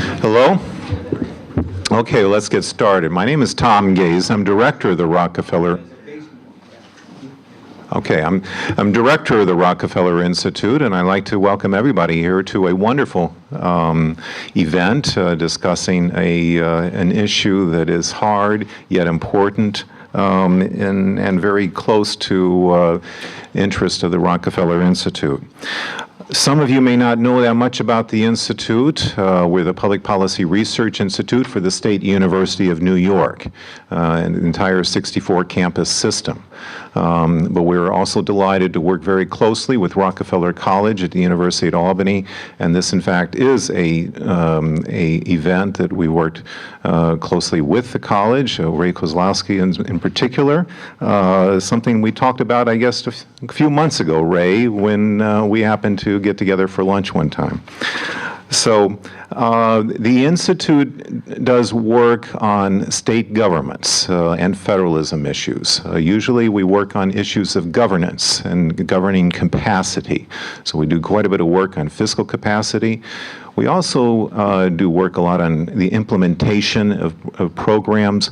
Hello? Okay, let's get started. My name is Tom Gaze. I'm director of the Rockefeller. Okay, I'm director of the Rockefeller Institute, and I'd like to welcome everybody here to a wonderful event discussing an issue that is hard yet important and very close to interest of the Rockefeller Institute. Some of you may not know that much about the Institute. We're the Public Policy Research Institute for the State University of New York, an entire 64-campus system. But we're also delighted to work very closely with Rockefeller College at the University of Albany, and this, in fact, is a event that we worked closely with the college, Ray Kozlowski in particular, something we talked about, I guess, a few months ago, Ray, when we happened to get together for lunch one time. So the Institute does work on state governments and federalism issues. Usually we work on issues of governance and governing capacity. So we do quite a bit of work on fiscal capacity. We also do work a lot on the implementation of programs,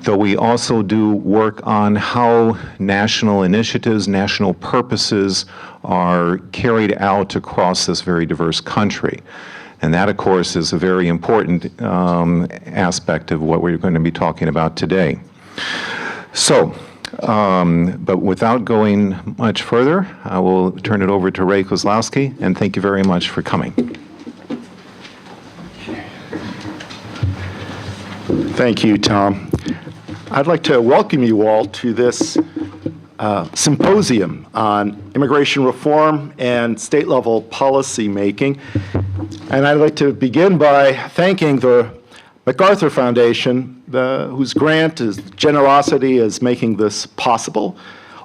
though we also do work on how national initiatives, national purposes are carried out across this very diverse country. And that, of course, is a very important aspect of what we're going to be talking about today. So, but without going much further, I will turn it over to Ray Kozlowski, and thank you very much for coming. Thank you, Tom. I'd like to welcome you all to this symposium on immigration reform and state-level policy making. And I'd like to begin by thanking the MacArthur Foundation, whose generosity is making this possible.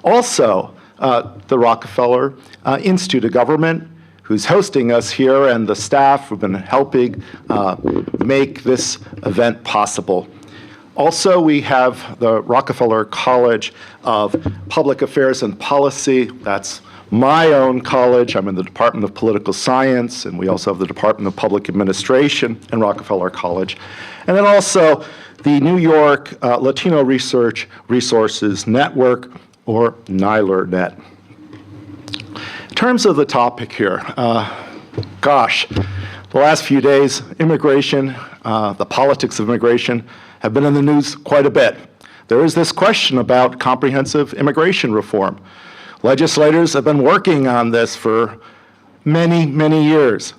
Also, the Rockefeller Institute of Government, who's hosting us here, and the staff who've been helping make this event possible. Also, we have the Rockefeller College of Public Affairs and Policy. That's my own college. I'm in the Department of Political Science, and we also have the Department of Public Administration in Rockefeller College. And then also the New York Latino Research Resources Network, or NYLER-Net. In terms of the topic here, gosh, the last few days, immigration, the politics of immigration, have been in the news quite a bit. There is this question about comprehensive immigration reform. Legislators have been working on this for many, many years.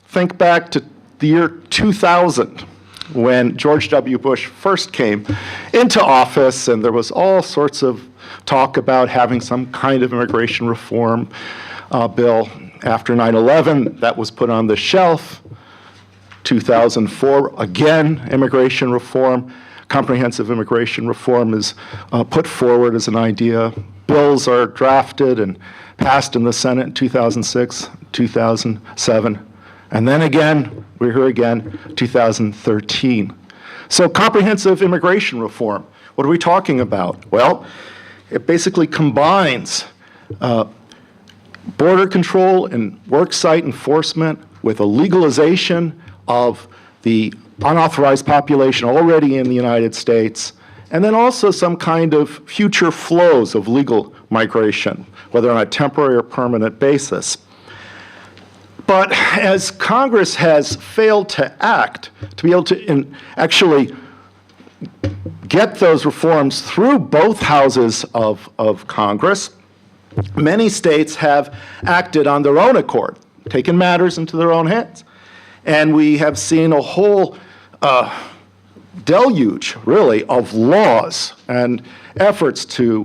Think back to the year 2000, when George W. Bush first came into office, and there was all sorts of talk about having some kind of immigration reform bill. After 9/11, that was put on the shelf. 2004, again, immigration reform, comprehensive immigration reform is put forward as an idea. Bills are drafted and passed in the Senate in 2006, 2007, and then again, we're here again, 2013. So comprehensive immigration reform, what are we talking about? Well, it basically combines border control and worksite enforcement with a legalization of the unauthorized population already in the United States, and then also some kind of future flows of legal migration, whether on a temporary or permanent basis. But as Congress has failed to act, to be able to actually get those reforms through both houses of Congress, many states have acted on their own accord, taken matters into their own hands. And we have seen a whole deluge, really, of laws and efforts to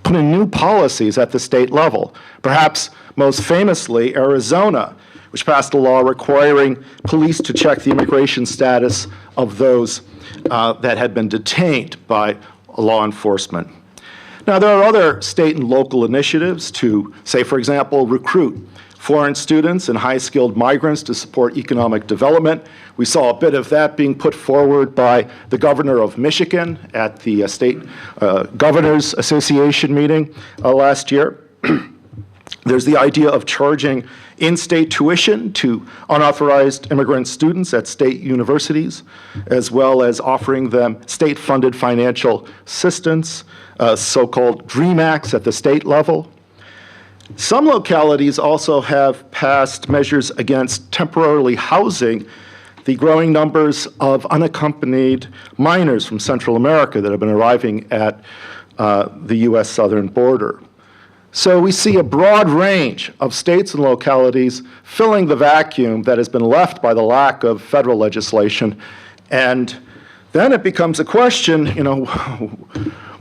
put in new policies at the state level. Perhaps most famously, Arizona, which passed a law requiring police to check the immigration status of those that had been detained by law enforcement. Now, there are other state and local initiatives to, say, for example, recruit foreign students and high-skilled migrants to support economic development. We saw a bit of that being put forward by the governor of Michigan at the State Governors Association meeting last year. There's the idea of charging in-state tuition to unauthorized immigrant students at state universities, as well as offering them state-funded financial assistance, so-called DREAM Acts at the state level. Some localities also have passed measures against temporarily housing the growing numbers of unaccompanied minors from Central America that have been arriving at the U.S. southern border. So we see a broad range of states and localities filling the vacuum that has been left by the lack of federal legislation. And then it becomes a question,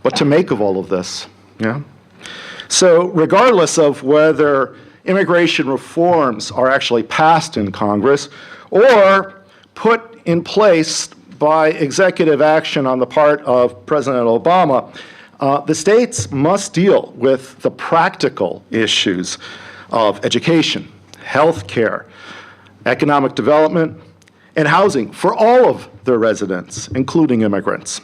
what to make of all of this. Yeah? So regardless of whether immigration reforms are actually passed in Congress or put in place by executive action on the part of President Obama, the states must deal with the practical issues of education, health care, economic development, and housing for all of their residents, including immigrants.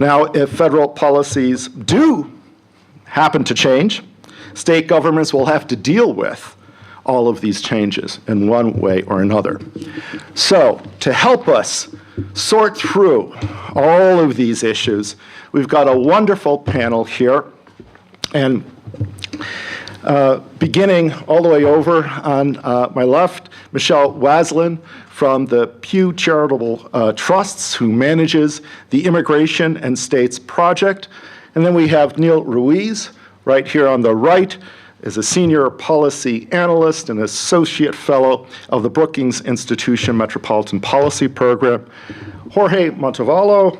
Now, if federal policies do happen to change, state governments will have to deal with all of these changes in one way or another. So, to help us sort through all of these issues, we've got a wonderful panel here, and beginning all the way over on my left, Michelle Waslin from the Pew Charitable Trusts, who manages the Immigration and States Project. And then we have Neil Ruiz right here on the right, is a senior policy analyst and associate fellow of the Brookings Institution Metropolitan Policy Program. Jorge Montalvo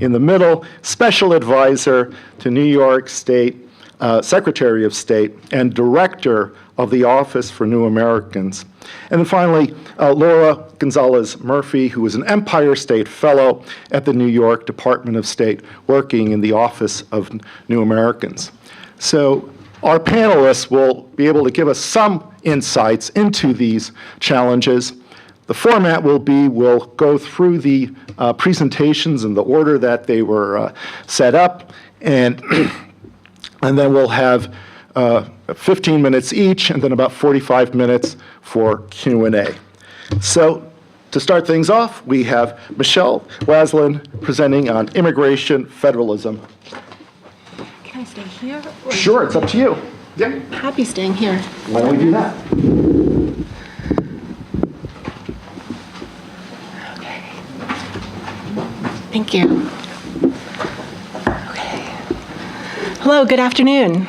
in the middle, special advisor to New York State Secretary of State and director of the Office for New Americans. And then finally, Laura González-Murphy, who is an Empire State Fellow at the New York Department of State, working in the Office of New Americans. So our panelists will be able to give us some insights into these challenges. The format will be, we'll go through the presentations in the order that they were set up, and then we'll have 15 minutes each, and then about 45 minutes for Q&A. So to start things off, we have Michelle Waslin presenting on immigration federalism. Can I stay here? Sure, it's up to you. Yeah. Happy staying here. Why don't we do that? Okay. Thank you. Okay. Hello, good afternoon.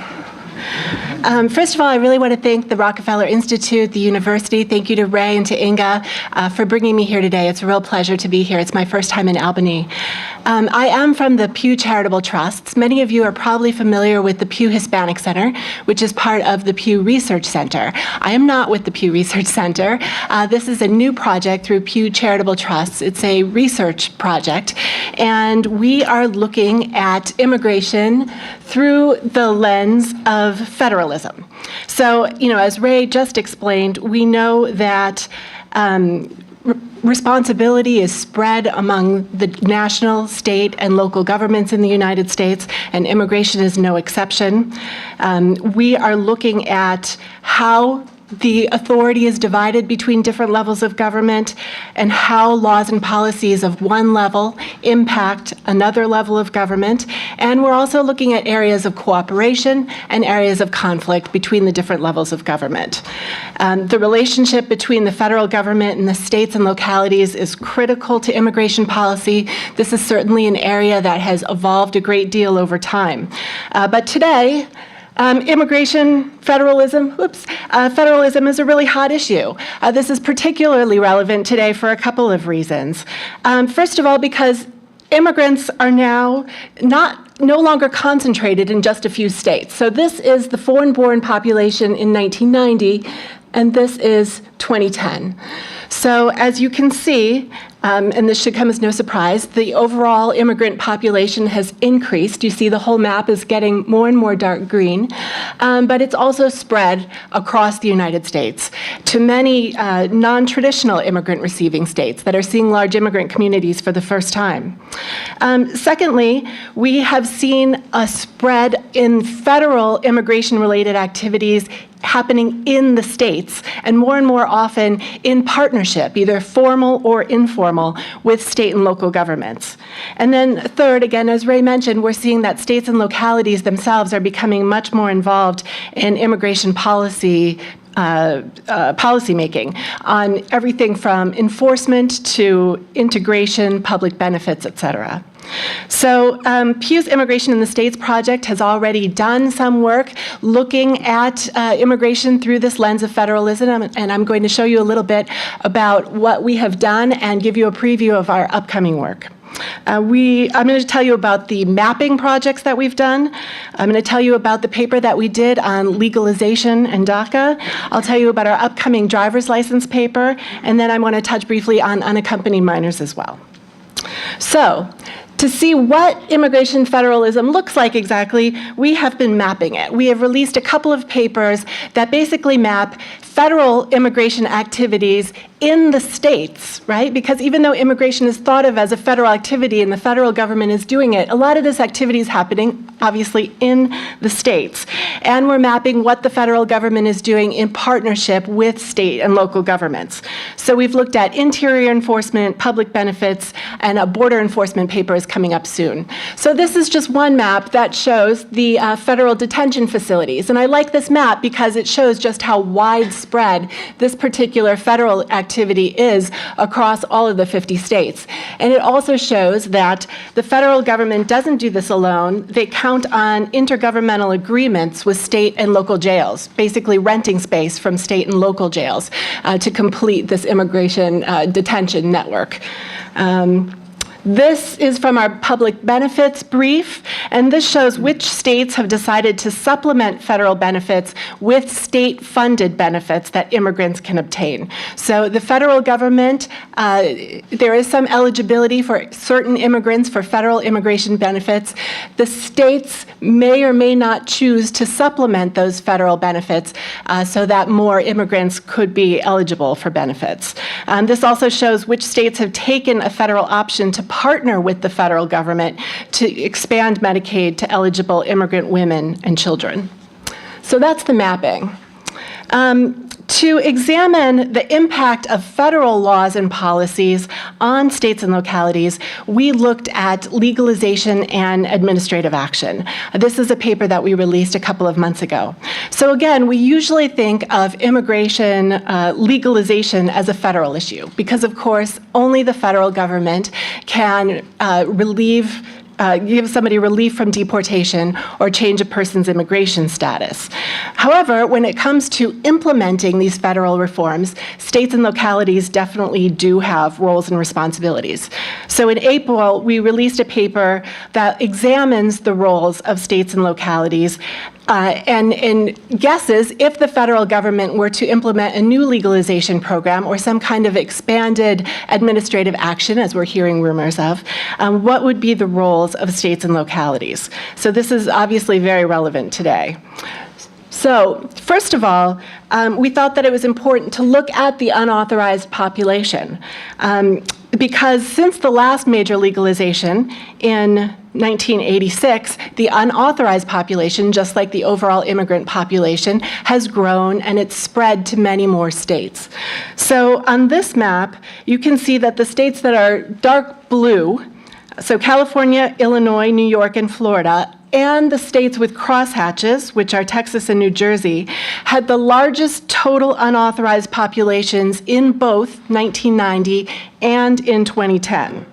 First of all, I really want to thank the Rockefeller Institute, the university. Thank you to Ray and to Inga for bringing me here today. It's a real pleasure to be here. It's my first time in Albany. I am from the Pew Charitable Trusts. Many of you are probably familiar with the Pew Hispanic Center, which is part of the Pew Research Center. I am not with the Pew Research Center. This is a new project through Pew Charitable Trusts. It's a research project, and we are looking at immigration through the lens of federalism. So, as Ray just explained, we know that responsibility is spread among the national, state, and local governments in the United States, and immigration is no exception. We are looking at how the authority is divided between different levels of government and how laws and policies of one level impact another level of government. And we're also looking at areas of cooperation and areas of conflict between the different levels of government. The relationship between the federal government and the states and localities is critical to immigration policy. This is certainly an area that has evolved a great deal over time. But today, immigration, federalism is a really hot issue. This is particularly relevant today for a couple of reasons. First of all, because immigrants are now no longer concentrated in just a few states. So this is the foreign-born population in 1990, and this is 2010. So as you can see, and this should come as no surprise, the overall immigrant population has increased. You see the whole map is getting more and more dark green, but it's also spread across the United States to many non-traditional immigrant receiving states that are seeing large immigrant communities for the first time. Secondly, we have seen a spread in federal immigration-related activities happening in the states, and more often in partnership, either formal or informal, with state and local governments. And then third, again, as Ray mentioned, we're seeing that states and localities themselves are becoming much more involved in immigration policy policymaking on everything from enforcement to integration, public benefits, et cetera. So Pew's Immigration in the States project has already done some work looking at immigration through this lens of federalism, and I'm going to show you a little bit about what we have done and give you a preview of our upcoming work. I'm going to tell you about the mapping projects that we've done. I'm going to tell you about the paper that we did on legalization and DACA. I'll tell you about our upcoming driver's license paper, and then I want to touch briefly on unaccompanied minors as well. So, to see what immigration federalism looks like exactly, we have been mapping it. We have released a couple of papers that basically map federal immigration activities in the states, right? Because even though immigration is thought of as a federal activity and the federal government is doing it, a lot of this activity is happening, obviously, in the states. And we're mapping what the federal government is doing in partnership with state and local governments. So we've looked at interior enforcement, public benefits, and a border enforcement paper is coming up soon. So this is just one map that shows the federal detention facilities. And I like this map because it shows just how widespread this particular federal activity is across all of the 50 states. And it also shows that the federal government doesn't do this alone. They count on intergovernmental agreements with state and local jails, basically renting space from state and local jails to complete this immigration detention network. This is from our public benefits brief, and this shows which states have decided to supplement federal benefits with state-funded benefits that immigrants can obtain. So the federal government, there is some eligibility for certain immigrants for federal immigration benefits. The states may or may not choose to supplement those federal benefits so that more immigrants could be eligible for benefits. This also shows which states have taken a federal option to partner with the federal government to expand Medicaid to eligible immigrant women and children. So that's the mapping. To examine the impact of federal laws and policies on states and localities, we looked at legalization and administrative action. This is a paper that we released a couple of months ago. So again, we usually think of immigration legalization as a federal issue because, of course, only the federal government can give somebody relief from deportation or change a person's immigration status. However, when it comes to implementing these federal reforms, states and localities definitely do have roles and responsibilities. So in April, we released a paper that examines the roles of states and localities and guesses if the federal government were to implement a new legalization program or some kind of expanded administrative action, as we're hearing rumors of, what would be the roles of states and localities? So this is obviously very relevant today. So, first of all, we thought that it was important to look at the unauthorized population because since the last major legalization in 1986, the unauthorized population, just like the overall immigrant population, has grown and it's spread to many more states. So on this map, you can see that the states that are dark blue, so California, Illinois, New York, and Florida, and the states with crosshatches, which are Texas and New Jersey, had the largest total unauthorized populations in both 1990 and in 2010.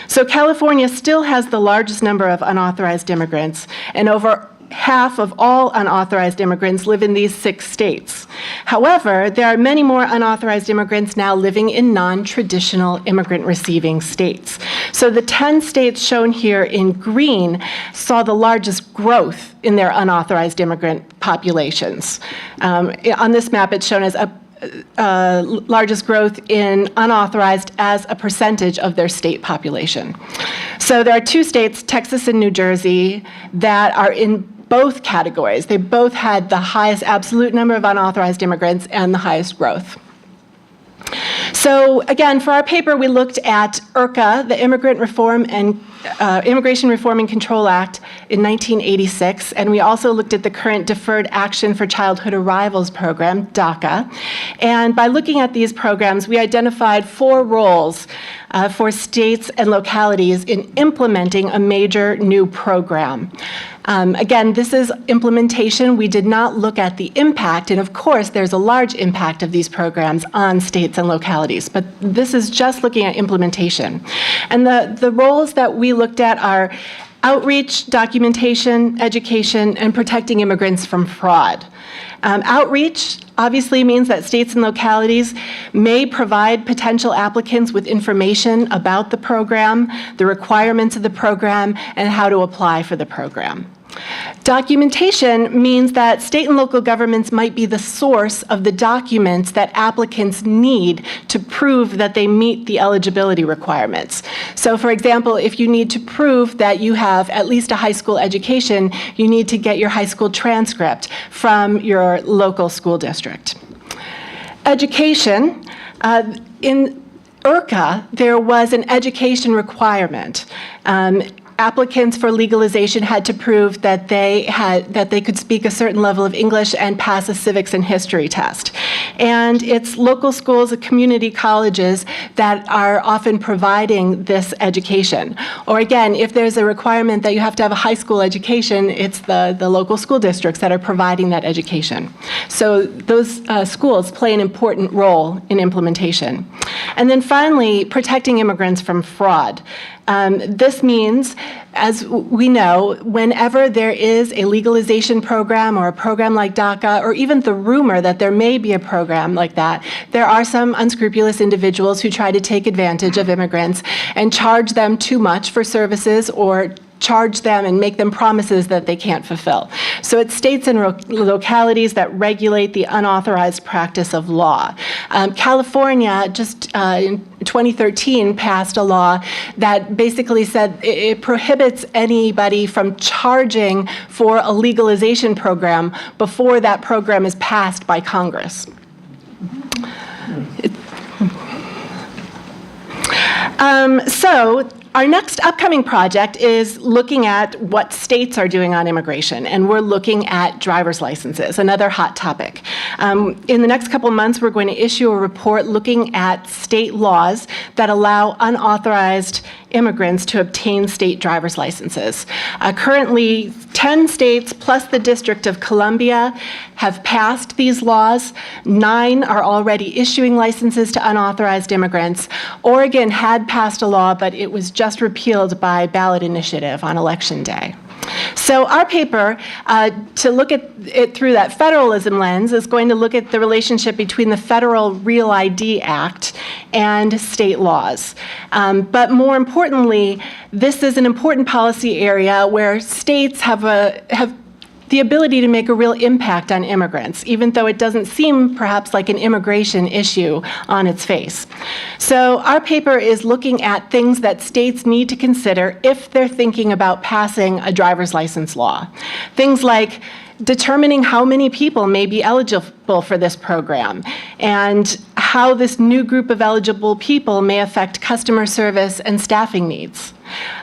So California still has the largest number of unauthorized immigrants, and over half of all unauthorized immigrants live in these 6 states. However, there are many more unauthorized immigrants now living in non-traditional immigrant-receiving states. So the 10 states shown here in green saw the largest growth in their unauthorized immigrant populations. On this map, it's shown as largest growth in unauthorized as a percentage of their state population. So there are two states, Texas and New Jersey, that are in both categories. They both had the highest absolute number of unauthorized immigrants and the highest growth. So again, for our paper, we looked at IRCA, the Immigration Reform and Control Act in 1986, and we also looked at the current Deferred Action for Childhood Arrivals program, DACA. And by looking at these programs, we identified 4 roles for states and localities in implementing a major new program. Again, this is implementation. We did not look at the impact, and of course, there's a large impact of these programs on states and localities, but this is just looking at implementation. And the roles that we looked at are outreach, documentation, education, and protecting immigrants from fraud. Outreach obviously means that states and localities may provide potential applicants with information about the program, the requirements of the program, and how to apply for the program. Documentation means that state and local governments might be the source of the documents that applicants need to prove that they meet the eligibility requirements. So for example, if you need to prove that you have at least a high school education, you need to get your high school transcript from your local school district. Education, in IRCA, there was an education requirement. Applicants for legalization had to prove that they could speak a certain level of English and pass a civics and history test. And it's local schools, community colleges that are often providing this education. Or again, if there's a requirement that you have to have a high school education, it's the local school districts that are providing that education. So those schools play an important role in implementation. And then finally, protecting immigrants from fraud. This means, as we know, whenever there is a legalization program or a program like DACA, or even the rumor that there may be a program like that, there are some unscrupulous individuals who try to take advantage of immigrants and charge them too much for services or charge them and make them promises that they can't fulfill. So it's states and localities that regulate the unauthorized practice of law. California just in 2013 passed a law that basically said it prohibits anybody from charging for a legalization program before that program is passed by Congress. So our next upcoming project is looking at what states are doing on immigration, and we're looking at driver's licenses, another hot topic. In the next couple of months, we're going to issue a report looking at state laws that allow unauthorized immigrants to obtain state driver's licenses. Currently, 10 states plus the District of Columbia have passed these laws. 9 are already issuing licenses to unauthorized immigrants. Oregon had passed a law, but it was just repealed by ballot initiative on Election Day. So our paper, to look at it through that federalism lens, is going to look at the relationship between the Federal Real ID Act and state laws. But more importantly, this is an important policy area where states have the ability to make a real impact on immigrants, even though it doesn't seem perhaps like an immigration issue on its face. So our paper is looking at things that states need to consider if they're thinking about passing a driver's license law. Things like determining how many people may be eligible for this program and how this new group of eligible people may affect customer service and staffing needs.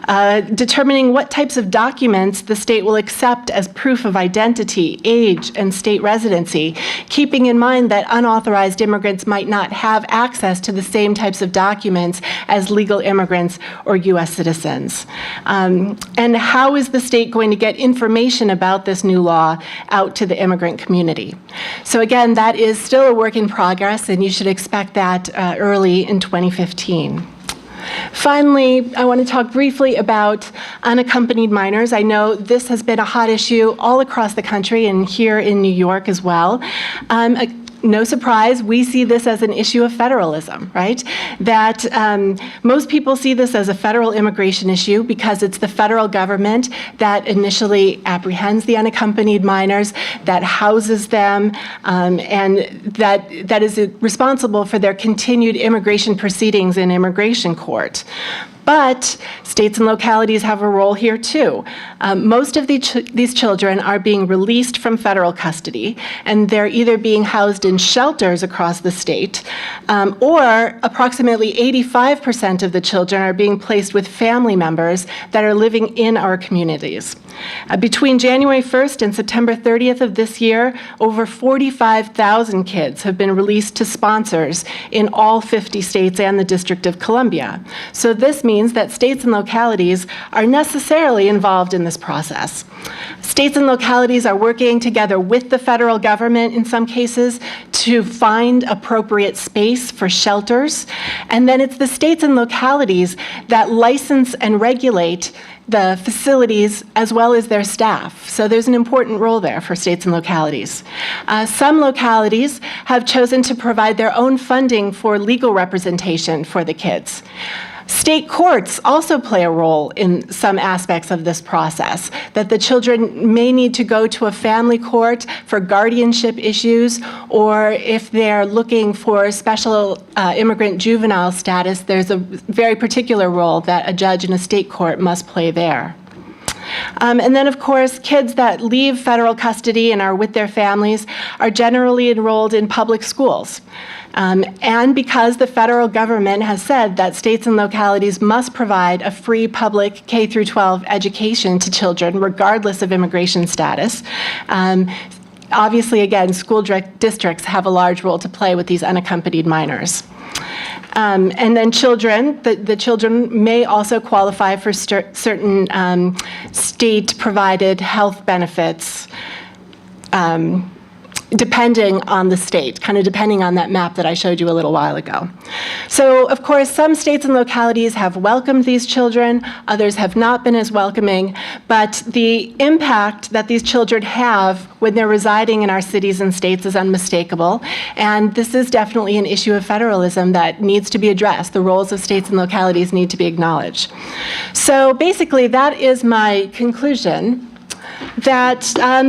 Determining what types of documents the state will accept as proof of identity, age, and state residency, keeping in mind that unauthorized immigrants might not have access to the same types of documents as legal immigrants or U.S. citizens. And how is the state going to get information about this new law out to the immigrant community? So again, that is still a work in progress, and you should expect that early in 2015. Finally, I want to talk briefly about unaccompanied minors. I know this has been a hot issue all across the country and here in New York as well. no surprise, we see this as an issue of federalism, right? That most people see this as a federal immigration issue because it's the federal government that initially apprehends the unaccompanied minors, that houses them, and that is responsible for their continued immigration proceedings in immigration court. But states and localities have a role here too. Most of these children are being released from federal custody, and they're either being housed in shelters across the state, or approximately 85% of the children are being placed with family members that are living in our communities. Between January 1st and September 30th of this year, over 45,000 kids have been released to sponsors in all 50 states and the District of Columbia. So this means that states and localities are necessarily involved in this process. States and localities are working together with the federal government in some cases to find appropriate space for shelters. And then it's the states and localities that license and regulate the facilities as well as their staff. So there's an important role there for states and localities. Some localities have chosen to provide their own funding for legal representation for the kids. State courts also play a role in some aspects of this process, that the children may need to go to a family court for guardianship issues, or if they're looking for special immigrant juvenile status, there's a very particular role that a judge in a state court must play there. And then, of course, kids that leave federal custody and are with their families are generally enrolled in public schools. And because the federal government has said that states and localities must provide a free public K through 12 education to children, regardless of immigration status, obviously, again, school districts have a large role to play with these unaccompanied minors. And then children, the children may also qualify for certain state-provided health benefits, depending on the state, kind of depending on that map that I showed you a little while ago. So, of course, some states and localities have welcomed these children, others have not been as welcoming, but the impact that these children have when they're residing in our cities and states is unmistakable, and this is definitely an issue of federalism that needs to be addressed. The roles of states and localities need to be acknowledged. So basically, that is my conclusion, that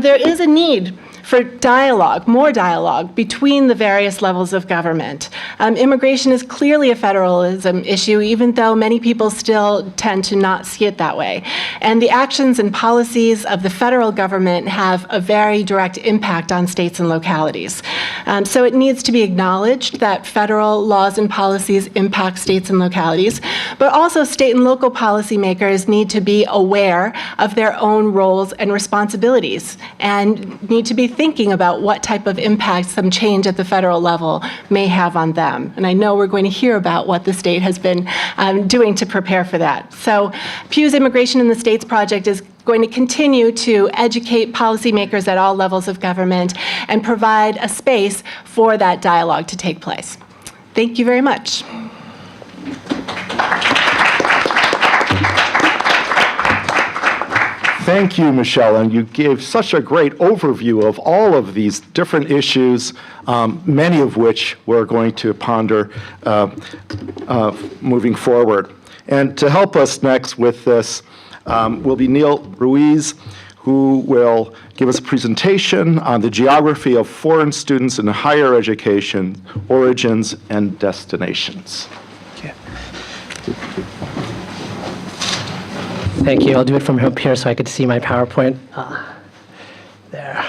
there is a need for dialogue, more dialogue between the various levels of government. Immigration is clearly a federalism issue, even though many people still tend to not see it that way. And the actions and policies of the federal government have a very direct impact on states and localities. So it needs to be acknowledged that federal laws and policies impact states and localities, but also state and local policymakers need to be aware of their own roles and responsibilities and need to be thinking about what type of impact some change at the federal level may have on them. And I know we're going to hear about what the state has been doing to prepare for that. So Pew's Immigration in the States project is going to continue to educate policymakers at all levels of government and provide a space for that dialogue to take place. Thank you very much. Thank you, Michelle, and you gave such a great overview of all of these different issues, many of which we're going to ponder moving forward. And to help us next with this will be Neil Ruiz, who will give us a presentation on the geography of foreign students in higher education, origins and destinations. Okay. Thank you. I'll do it from up here so I could see my PowerPoint. There.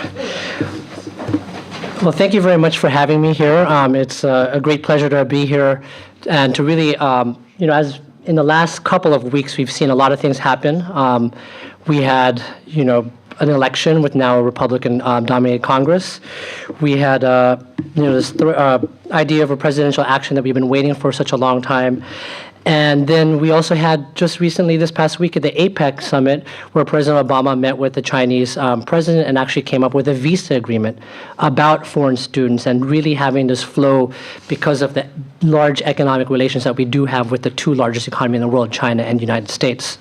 Well, thank you very much for having me here. It's a great pleasure to be here and to really, as in the last couple of weeks, we've seen a lot of things happen. We had, an election with now a Republican-dominated Congress. We had, this idea of a presidential action that we've been waiting for such a long time. And then we also had just recently this past week at the APEC summit where President Obama met with the Chinese president and actually came up with a visa agreement about foreign students and really having this flow because of the large economic relations that we do have with the two largest economies in the world, China and the United States.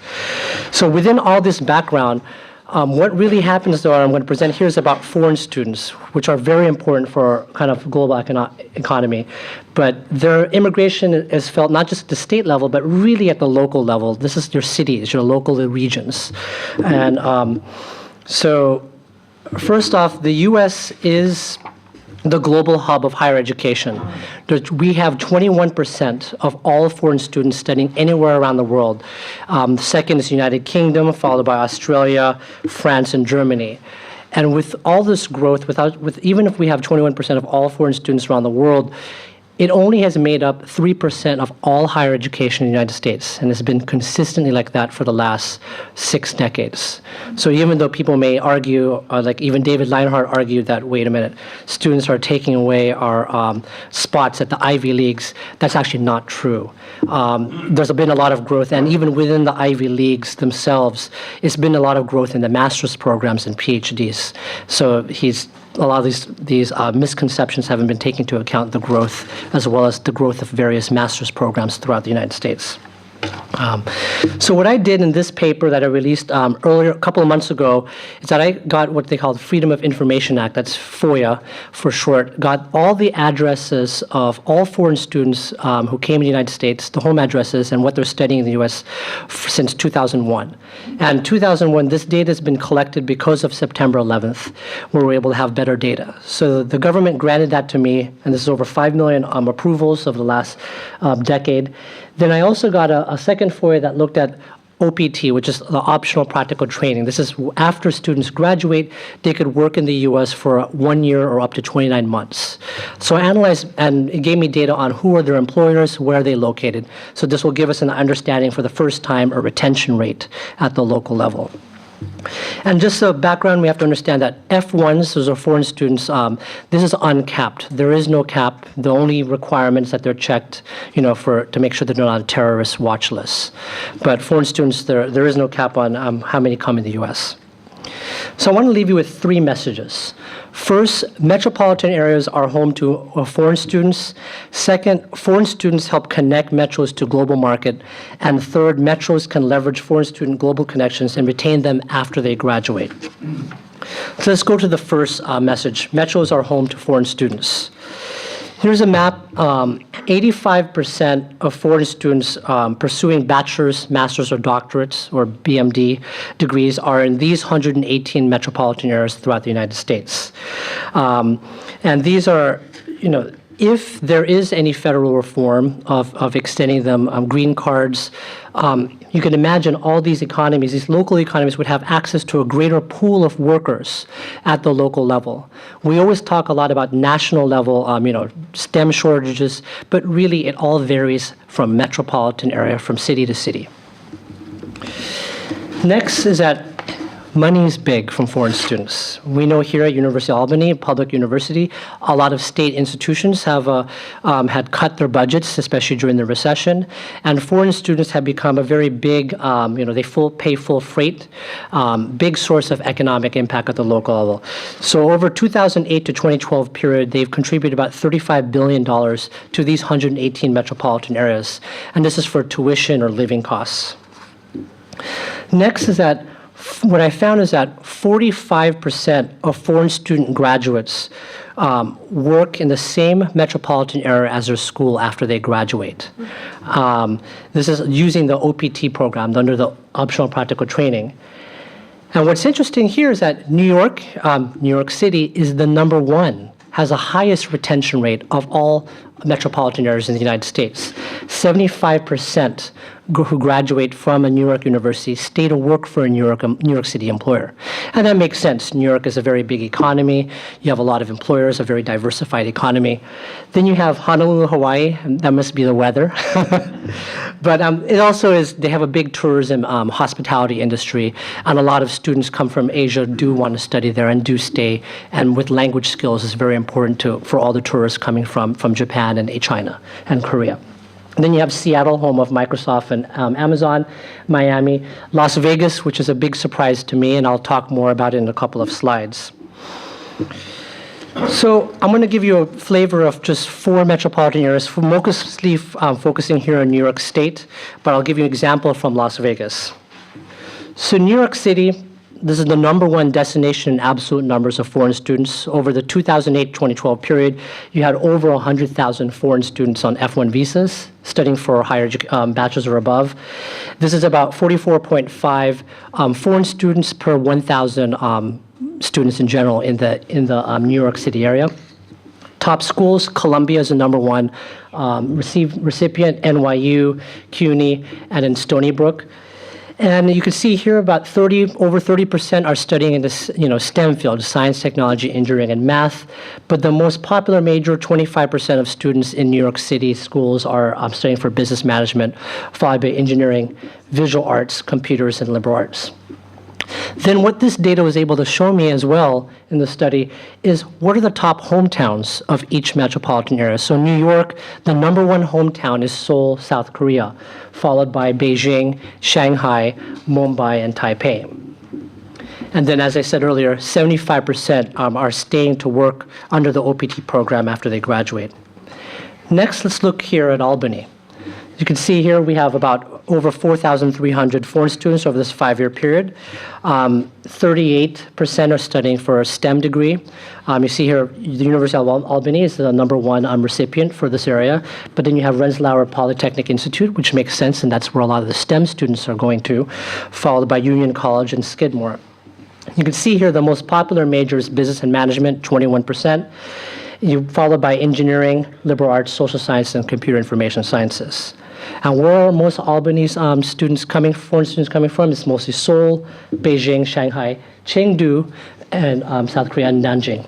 So within all this background, What really happens, though, I'm going to present here is about foreign students, which are very important for kind of global economy. But their immigration is felt not just at the state level, but really at the local level. This is your cities, your local regions. And so first off, the U.S. is the global hub of higher education. We have 21% of all foreign students studying anywhere around the world. Second is the United Kingdom, followed by Australia, France, and Germany. And with all this growth, even if we have 21% of all foreign students around the world, it only has made up 3% of all higher education in the United States, and it's been consistently like that for the last 6 decades. So even though people may argue, like even David Leinhardt argued that, wait a minute, students are taking away our spots at the Ivy Leagues, that's actually not true. There's been a lot of growth, and even within the Ivy Leagues themselves, it's been a lot of growth in the master's programs and PhDs. So a lot of these misconceptions haven't been taken into account, the growth, as well as the growth of various master's programs throughout the United States. So what I did in this paper that I released earlier, a couple of months ago, is that I got what they call the Freedom of Information Act, that's FOIA for short, got all the addresses of all foreign students who came to the United States, the home addresses, and what they're studying in the U.S. Since 2001. And 2001, this data has been collected because of September 11th, where we're able to have better data. So the government granted that to me, and this is over 5 million approvals over the last decade. Then I also got a second FOIA that looked at OPT, which is the optional practical training. This is after students graduate, they could work in the U.S. for 1 year or up to 29 months. So I analyzed, and it gave me data on who are their employers, where are they located. So this will give us an understanding for the first time a retention rate at the local level. And just a background, we have to understand that F1s, those are foreign students, this is uncapped. There is no cap. The only requirement is that they're checked, to make sure that they're not on a terrorist watch list. But foreign students, there is no cap on how many come in the U.S. So I want to leave you with 3 messages. First, metropolitan areas are home to foreign students. Second, foreign students help connect metros to global market. And third, metros can leverage foreign student global connections and retain them after they graduate. So let's go to the first message. Metros are home to foreign students. Here's a map. 85% of foreign students pursuing bachelor's, master's, or doctorates, or BMD degrees are in these 118 metropolitan areas throughout the United States. And these are, if there is any federal reform of extending them green cards, you can imagine all these economies, these local economies would have access to a greater pool of workers at the local level. We always talk a lot about national level, STEM shortages, but really it all varies from metropolitan area, from city to city. Next is that money is big from foreign students. We know here at University of Albany, public university, a lot of state institutions have had cut their budgets, especially during the recession, and foreign students have become a very big, they pay full freight, big source of economic impact at the local level. So over 2008 to 2012 period, they've contributed about $35 billion to these 118 metropolitan areas, and this is for tuition or living costs. Next is that what I found is that 45% of foreign student graduates work in the same metropolitan area as their school after they graduate. This is using the OPT program under the optional practical training. And what's interesting here is that New York City is the #1, has the highest retention rate of all metropolitan areas in the United States. 75% who graduate from a New York university stay to work for a New York City employer. And that makes sense. New York is a very big economy. You have a lot of employers, a very diversified economy. Then you have Honolulu, Hawaii, and that must be the weather. But it also is, they have a big tourism, hospitality industry, and a lot of students come from Asia, do want to study there and do stay, and with language skills is very important for all the tourists coming from Japan and China and Korea. Then you have Seattle, home of Microsoft and Amazon, Miami, Las Vegas, which is a big surprise to me, and I'll talk more about it in a couple of slides. So I'm going to give you a flavor of just 4 metropolitan areas, mostly focusing here in New York State, but I'll give you an example from Las Vegas. So New York City, this is the #1 destination in absolute numbers of foreign students. Over the 2008-2012 period, you had over 100,000 foreign students on F1 visas studying for higher bachelor's or above. This is about 44.5 foreign students per 1,000 students in general in the New York City area. Top schools, Columbia is the #1 recipient, NYU, CUNY, and in Stony Brook. And you can see here about over 30% are studying in this, STEM field, science, technology, engineering, and math. But the most popular major, 25% of students in New York City schools are studying for business management, followed by engineering, visual arts, computers, and liberal arts. Then what this data was able to show me as well in the study is what are the top hometowns of each metropolitan area. So New York, the #1 hometown is Seoul, South Korea, followed by Beijing, Shanghai, Mumbai, and Taipei. And then, as I said earlier, 75% are staying to work under the OPT program after they graduate. Next, let's look here at Albany. You can see here we have about over 4,300 foreign students over this 5-year period. 38% are studying for a STEM degree. You see here the University of Albany is the #1 recipient for this area. But then you have Rensselaer Polytechnic Institute, which makes sense, and that's where a lot of the STEM students are going to, followed by Union College and Skidmore. You can see here the most popular majors, business and management, 21%. Followed by engineering, liberal arts, social science, and computer information sciences. And where are most Albany's foreign students coming from? It's mostly Seoul, Beijing, Shanghai, Chengdu, and South Korea, and Nanjing.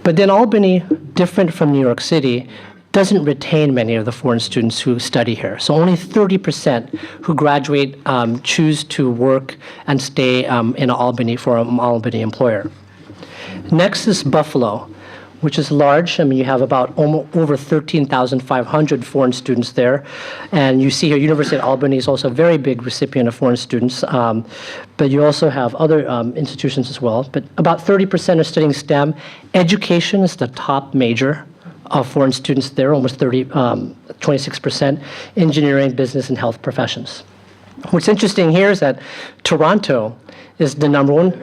But then Albany, different from New York City, doesn't retain many of the foreign students who study here. So only 30% who graduate choose to work and stay in Albany for an Albany employer. Next is Buffalo, which is large. I mean, you have about over 13,500 foreign students there. And you see here, University of Albany is also a very big recipient of foreign students. But you also have other institutions as well. But about 30% are studying STEM. Education is the top major of foreign students there, almost 26%. Engineering, business, and health professions. What's interesting here is that Toronto is the #1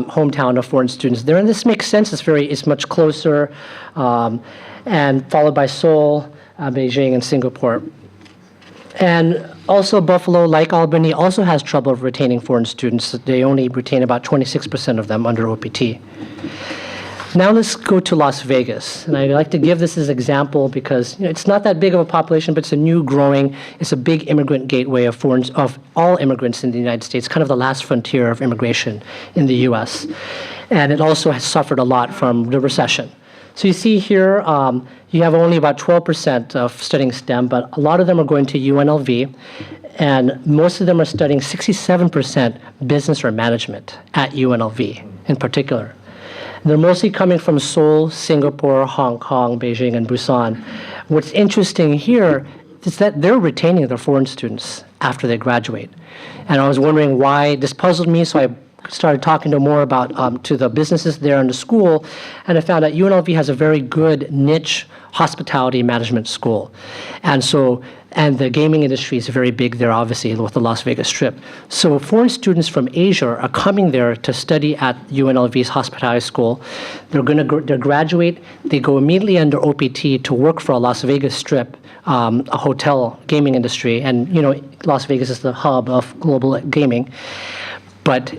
hometown of foreign students there, and this makes sense. It's much closer, and followed by Seoul, Beijing, and Singapore. And also Buffalo, like Albany, also has trouble retaining foreign students. They only retain about 26% of them under OPT. Now let's go to Las Vegas, and I like to give this as an example because it's not that big of a population, but it's a big immigrant gateway of all immigrants in the United States, kind of the last frontier of immigration in the U.S. And it also has suffered a lot from the recession. So you see here, you have only about 12% of studying STEM, but a lot of them are going to UNLV, and most of them are studying 67% business or management at UNLV in particular. They're mostly coming from Seoul, Singapore, Hong Kong, Beijing, and Busan. What's interesting here is that they're retaining their foreign students after they graduate. And I was wondering why this puzzled me, so I started talking to the businesses there in the school, and I found that UNLV has a very good niche hospitality management school. And the gaming industry is very big there, obviously, with the Las Vegas Strip. So foreign students from Asia are coming there to study at UNLV's hospitality school. They graduate, they go immediately under OPT to work for a Las Vegas Strip, a hotel gaming industry. And, Las Vegas is the hub of global gaming. But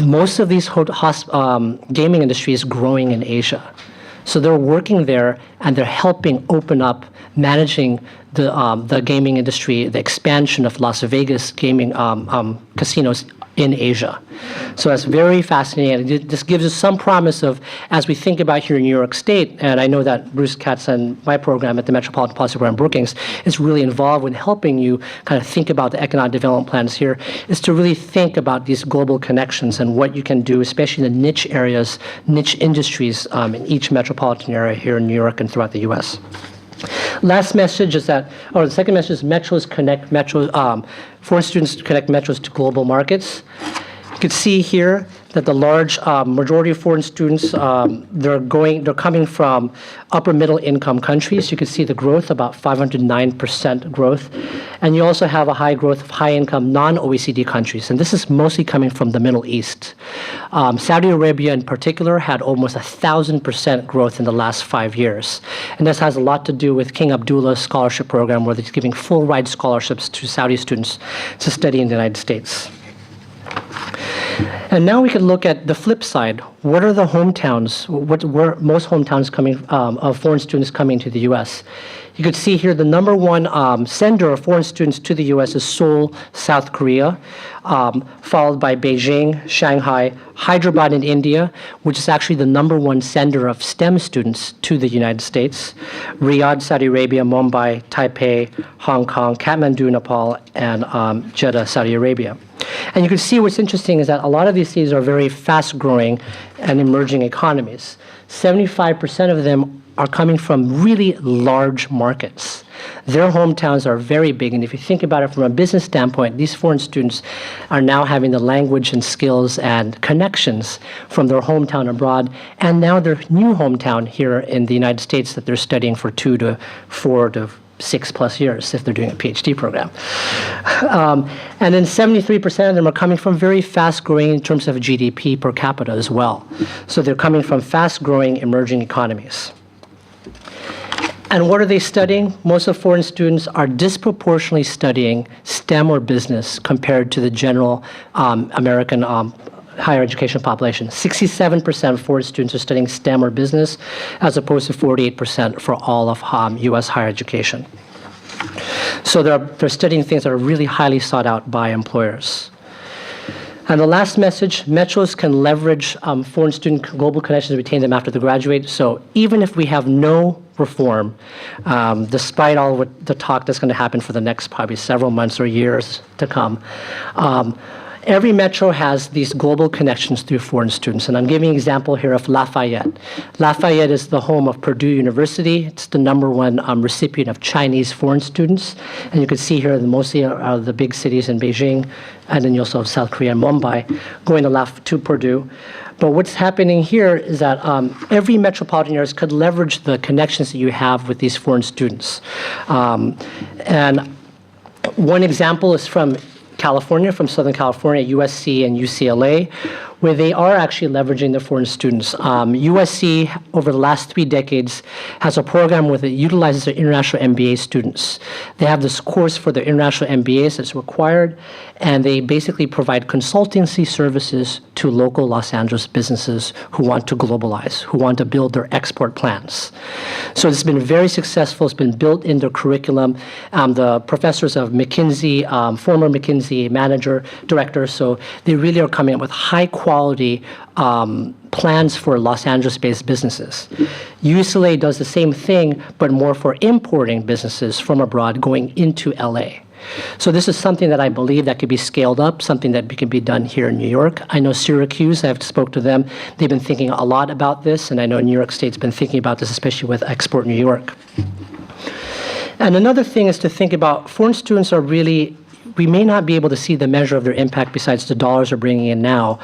most of these gaming industry is growing in Asia. So they're working there, and they're helping open up, managing the gaming industry, the expansion of Las Vegas gaming casinos in Asia. So that's very fascinating. This gives us some promise of, as we think about here in New York State, and I know that Bruce Katz and my program at the Metropolitan Policy Program Brookings is really involved in helping you kind of think about the economic development plans here, is to really think about these global connections and what you can do, especially in the niche areas, niche industries in each metropolitan area here in New York and throughout the U.S. Last message is the second message is foreign students connect metros to global markets. You can see here that the large majority of foreign students, they're coming from upper middle income countries. You can see the growth, about 509% growth. And you also have a high growth of high income non-OECD countries. And this is mostly coming from the Middle East. Saudi Arabia in particular had almost 1,000% growth in the last 5 years. And this has a lot to do with King Abdullah's scholarship program, where they're giving full ride scholarships to Saudi students to study in the United States. And now we can look at the flip side. What are the hometowns? Where most hometowns coming of foreign students coming to the U.S.? You could see here the number one sender of foreign students to the U.S. is Seoul, South Korea, followed by Beijing, Shanghai, Hyderabad in India, which is actually the number one sender of STEM students to the United States, Riyadh, Saudi Arabia, Mumbai, Taipei, Hong Kong, Kathmandu, Nepal, and Jeddah, Saudi Arabia. And you can see what's interesting is that a lot of these cities are very fast-growing and emerging economies. 75% of them are coming from really large markets. Their hometowns are very big, and if you think about it from a business standpoint, these foreign students are now having the language and skills and connections from their hometown abroad, and now their new hometown here in the United States that they're studying for 2 to 4 to 6+ years if they're doing a PhD program. And then 73% of them are coming from very fast-growing in terms of GDP per capita as well. So they're coming from fast-growing emerging economies. And what are they studying? Most of foreign students are disproportionately studying STEM or business compared to the general American higher education population. 67% of foreign students are studying STEM or business, as opposed to 48% for all of U.S. higher education. So they're studying things that are really highly sought out by employers. And the last message, metros can leverage foreign student global connections to retain them after they graduate. So even if we have no reform, despite all the talk that's going to happen for the next probably several months or years to come, every metro has these global connections through foreign students. And I'm giving an example here of Lafayette. Lafayette is the home of Purdue University. It's the #1 recipient of Chinese foreign students. And you can see here mostly are the big cities in Beijing, and then you also have South Korea and Mumbai going to Purdue. But what's happening here is that every metropolitan area could leverage the connections that you have with these foreign students. And one example is from California, from Southern California, USC and UCLA, where they are actually leveraging their foreign students. USC, over the last 3 decades, has a program where it utilizes their international MBA students. They have this course for their international MBAs that's required, and they basically provide consultancy services to local Los Angeles businesses who want to globalize, who want to build their export plans. So it's been very successful. It's been built in their curriculum. The professors of McKinsey, former McKinsey director, so they really are coming up with high quality plans for Los Angeles-based businesses. UCLA does the same thing, but more for importing businesses from abroad going into LA. So this is something that I believe that could be scaled up, something that can be done here in New York. I know Syracuse, I've spoke to them. They've been thinking a lot about this, and I know New York State's been thinking about this, especially with Export New York. And another thing is to think about foreign students are really, we may not be able to see the measure of their impact besides the dollars they're bringing in now,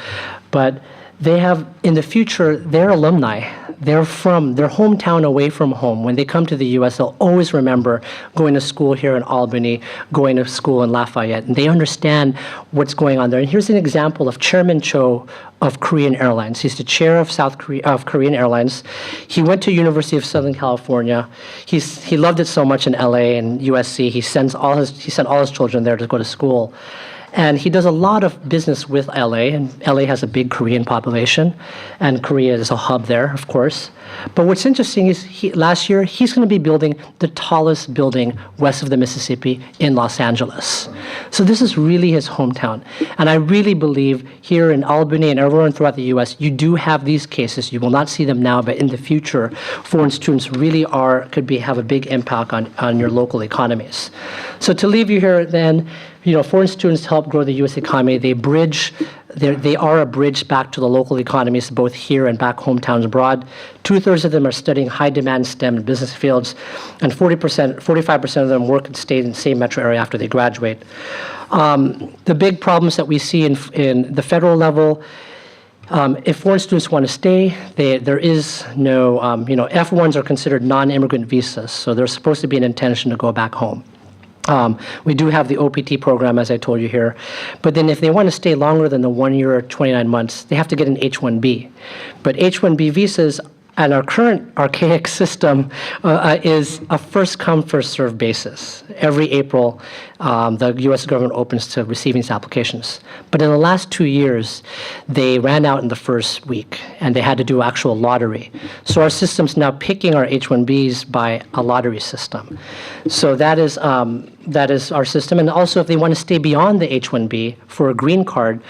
but they have, in the future, their alumni. They're from their hometown away from home. When they come to the U.S., they'll always remember going to school here in Albany, going to school in Lafayette, and they understand what's going on there. And here's an example of Chairman Cho of Korean Airlines. He's the chair of Korean Airlines. He went to University of Southern California. He loved it so much in LA and USC. He sent all his children there to go to school. And he does a lot of business with LA, and LA has a big Korean population, and Korea is a hub there, of course. But what's interesting is last year, he's going to be building the tallest building west of the Mississippi in Los Angeles. So this is really his hometown. And I really believe here in Albany and everywhere throughout the U.S., you do have these cases. You will not see them now, but in the future, foreign students really have a big impact on your local economies. So to leave you here then, foreign students help grow the U.S. economy. They are a bridge back to the local economies, both here and back hometowns abroad. 2/3 of them are studying high-demand STEM and business fields, and 45% of them work and stay in the same metro area after they graduate. The big problems that we see in the federal level, If foreign students want to stay, there is no, F1s are considered non-immigrant visas, so there's supposed to be an intention to go back home. We do have the OPT program, as I told you here, but then if they want to stay longer than the 1 year or 29 months, they have to get an H-1B. But H-1B visas and our current archaic system is a first-come, first-served basis. Every April, the U.S. government opens to receiving these applications. But in the last 2 years, they ran out in the first week, and they had to do actual lottery. So our system's now picking our H-1Bs by a lottery system. So that is our system. And also, if they want to stay beyond the H-1B for a green card,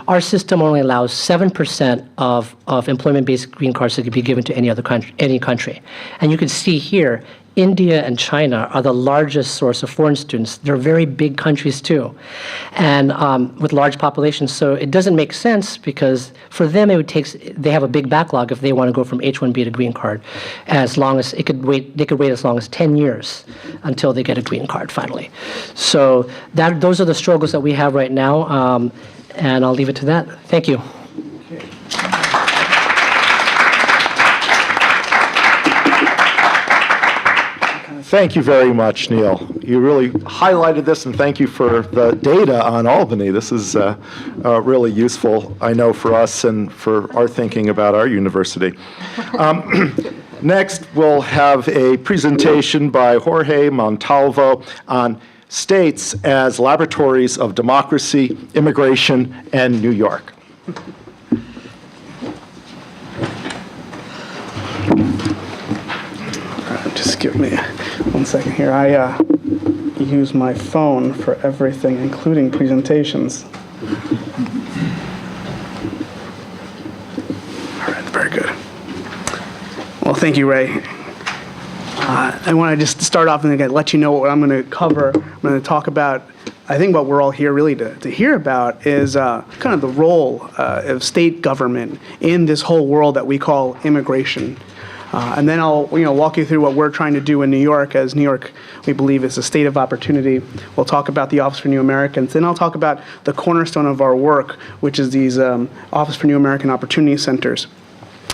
our system only allows 7% of employment-based green cards to be given to any country. And you can see here, India and China are the largest source of foreign students. They're very big countries too, and with large populations. So it doesn't make sense because for them they have a big backlog if they want to go from H-1B to green card. As long as they could wait as long as 10 years until they get a green card finally. So those are the struggles that we have right now, and I'll leave it to that. Thank you. Thank you very much, Neil. You really highlighted this, and thank you for the data on Albany. This is really useful, I know, for us and for our thinking about our university. Next, we'll have a presentation by Jorge Montalvo on states as laboratories of democracy, immigration, and New York. Just give me 1 second here. I use my phone for everything, including presentations. All right, very good. Well, thank you, Ray. I want to just start off and let you know what I'm going to cover. I'm going to talk about, I think what we're all here really to hear about is kind of the role of state government in this whole world that we call immigration. And then I'll walk you through what we're trying to do in New York, as New York, we believe, is a state of opportunity. We'll talk about the Office for New Americans. Then I'll talk about the cornerstone of our work, which is these Office for New American Opportunity Centers.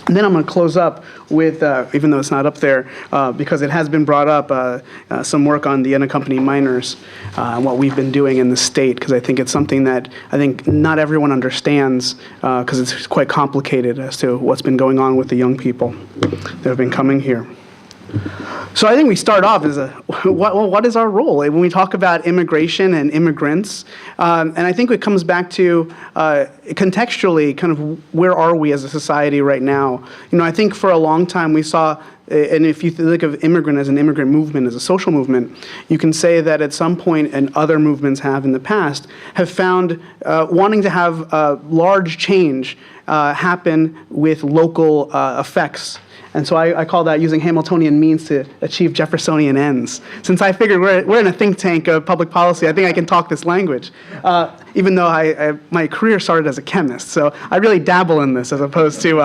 And then I'm going to close up with, even though it's not up there, because it has been brought up, some work on the unaccompanied minors and what we've been doing in the state, because I think it's something that I think not everyone understands, because it's quite complicated as to what's been going on with the young people that have been coming here. So I think we start off as what is our role when we talk about immigration and immigrants? And I think it comes back to contextually kind of where are we as a society right now? I think for a long time we saw, and if you think of immigrant as an immigrant movement, as a social movement, you can say that at some point, and other movements have in the past, have found wanting to have large change happen with local effects. And so I call that using Hamiltonian means to achieve Jeffersonian ends. Since I figured we're in a think tank of public policy, I think I can talk this language, even though my career started as a chemist. So I really dabble in this as opposed to,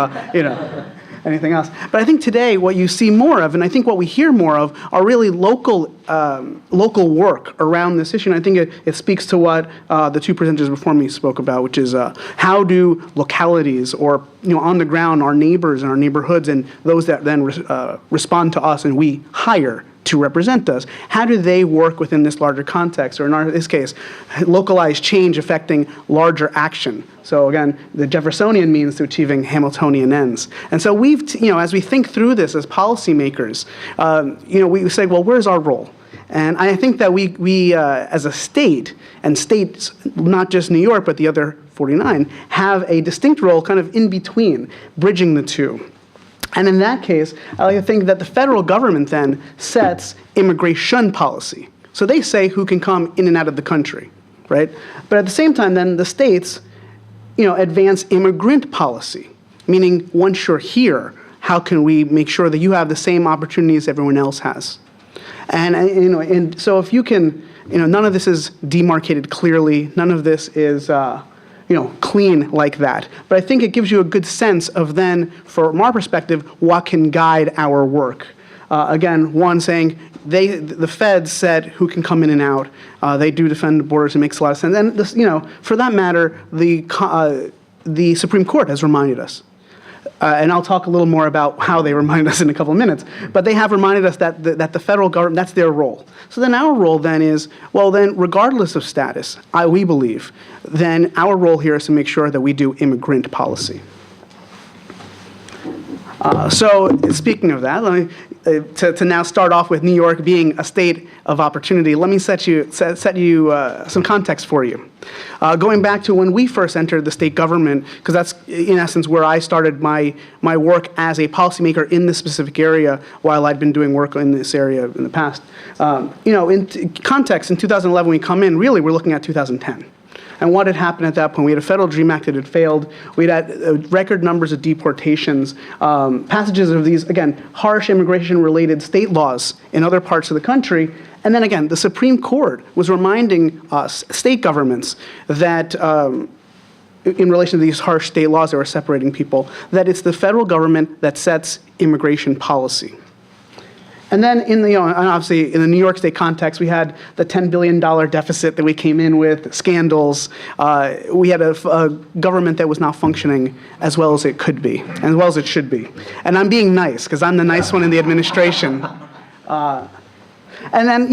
anything else. But I think today what you see more of, and I think what we hear more of, are really local work around this issue. And I think it speaks to what the two presenters before me spoke about, which is how do localities or on the ground, our neighbors and our neighborhoods and those that then respond to us and we hire to represent us, how do they work within this larger context, or in this case, localized change affecting larger action? So again, the Jeffersonian means to achieving Hamiltonian ends. And so we've, as we think through this as policymakers, we say, well, where's our role? And I think that we as a state, and states, not just New York, but the other 49, have a distinct role kind of in between, bridging the two. And in that case, I like to think that the federal government then sets immigration policy. So they say who can come in and out of the country, right? But at the same time, then the states, advance immigrant policy, meaning once you're here, how can we make sure that you have the same opportunities everyone else has? And so if you can, none of this is demarcated clearly. None of this is clean like that. But I think it gives you a good sense of then, from our perspective, what can guide our work. Again, one saying the feds said who can come in and out. They do defend the borders. It makes a lot of sense. And this, for that matter, the the Supreme Court has reminded us. And I'll talk a little more about how they remind us in a couple of minutes. But they have reminded us that the federal government, that's their role. So then our role then is, well then, regardless of status, we believe, then our role here is to make sure that we do immigrant policy. So speaking of that, let me, to now start off with New York being a state of opportunity, let me set you some context for you. Going back to when we first entered the state government, because that's in essence where I started my work as a policymaker in this specific area while I'd been doing work in this area in the past. In context, in 2011 when we come in, really we're looking at 2010. And what had happened at that point? We had a federal DREAM Act that had failed. We had record numbers of deportations, passages of these, again, harsh immigration-related state laws in other parts of the country. And then again, the Supreme Court was reminding us, state governments, that in relation to these harsh state laws that were separating people, that it's the federal government that sets immigration policy. And then obviously in the New York State context, we had the $10 billion deficit that we came in with, scandals. We had a government that was not functioning as well as it could be, as well as it should be. And I'm being nice, because I'm the nice one in the administration. And then,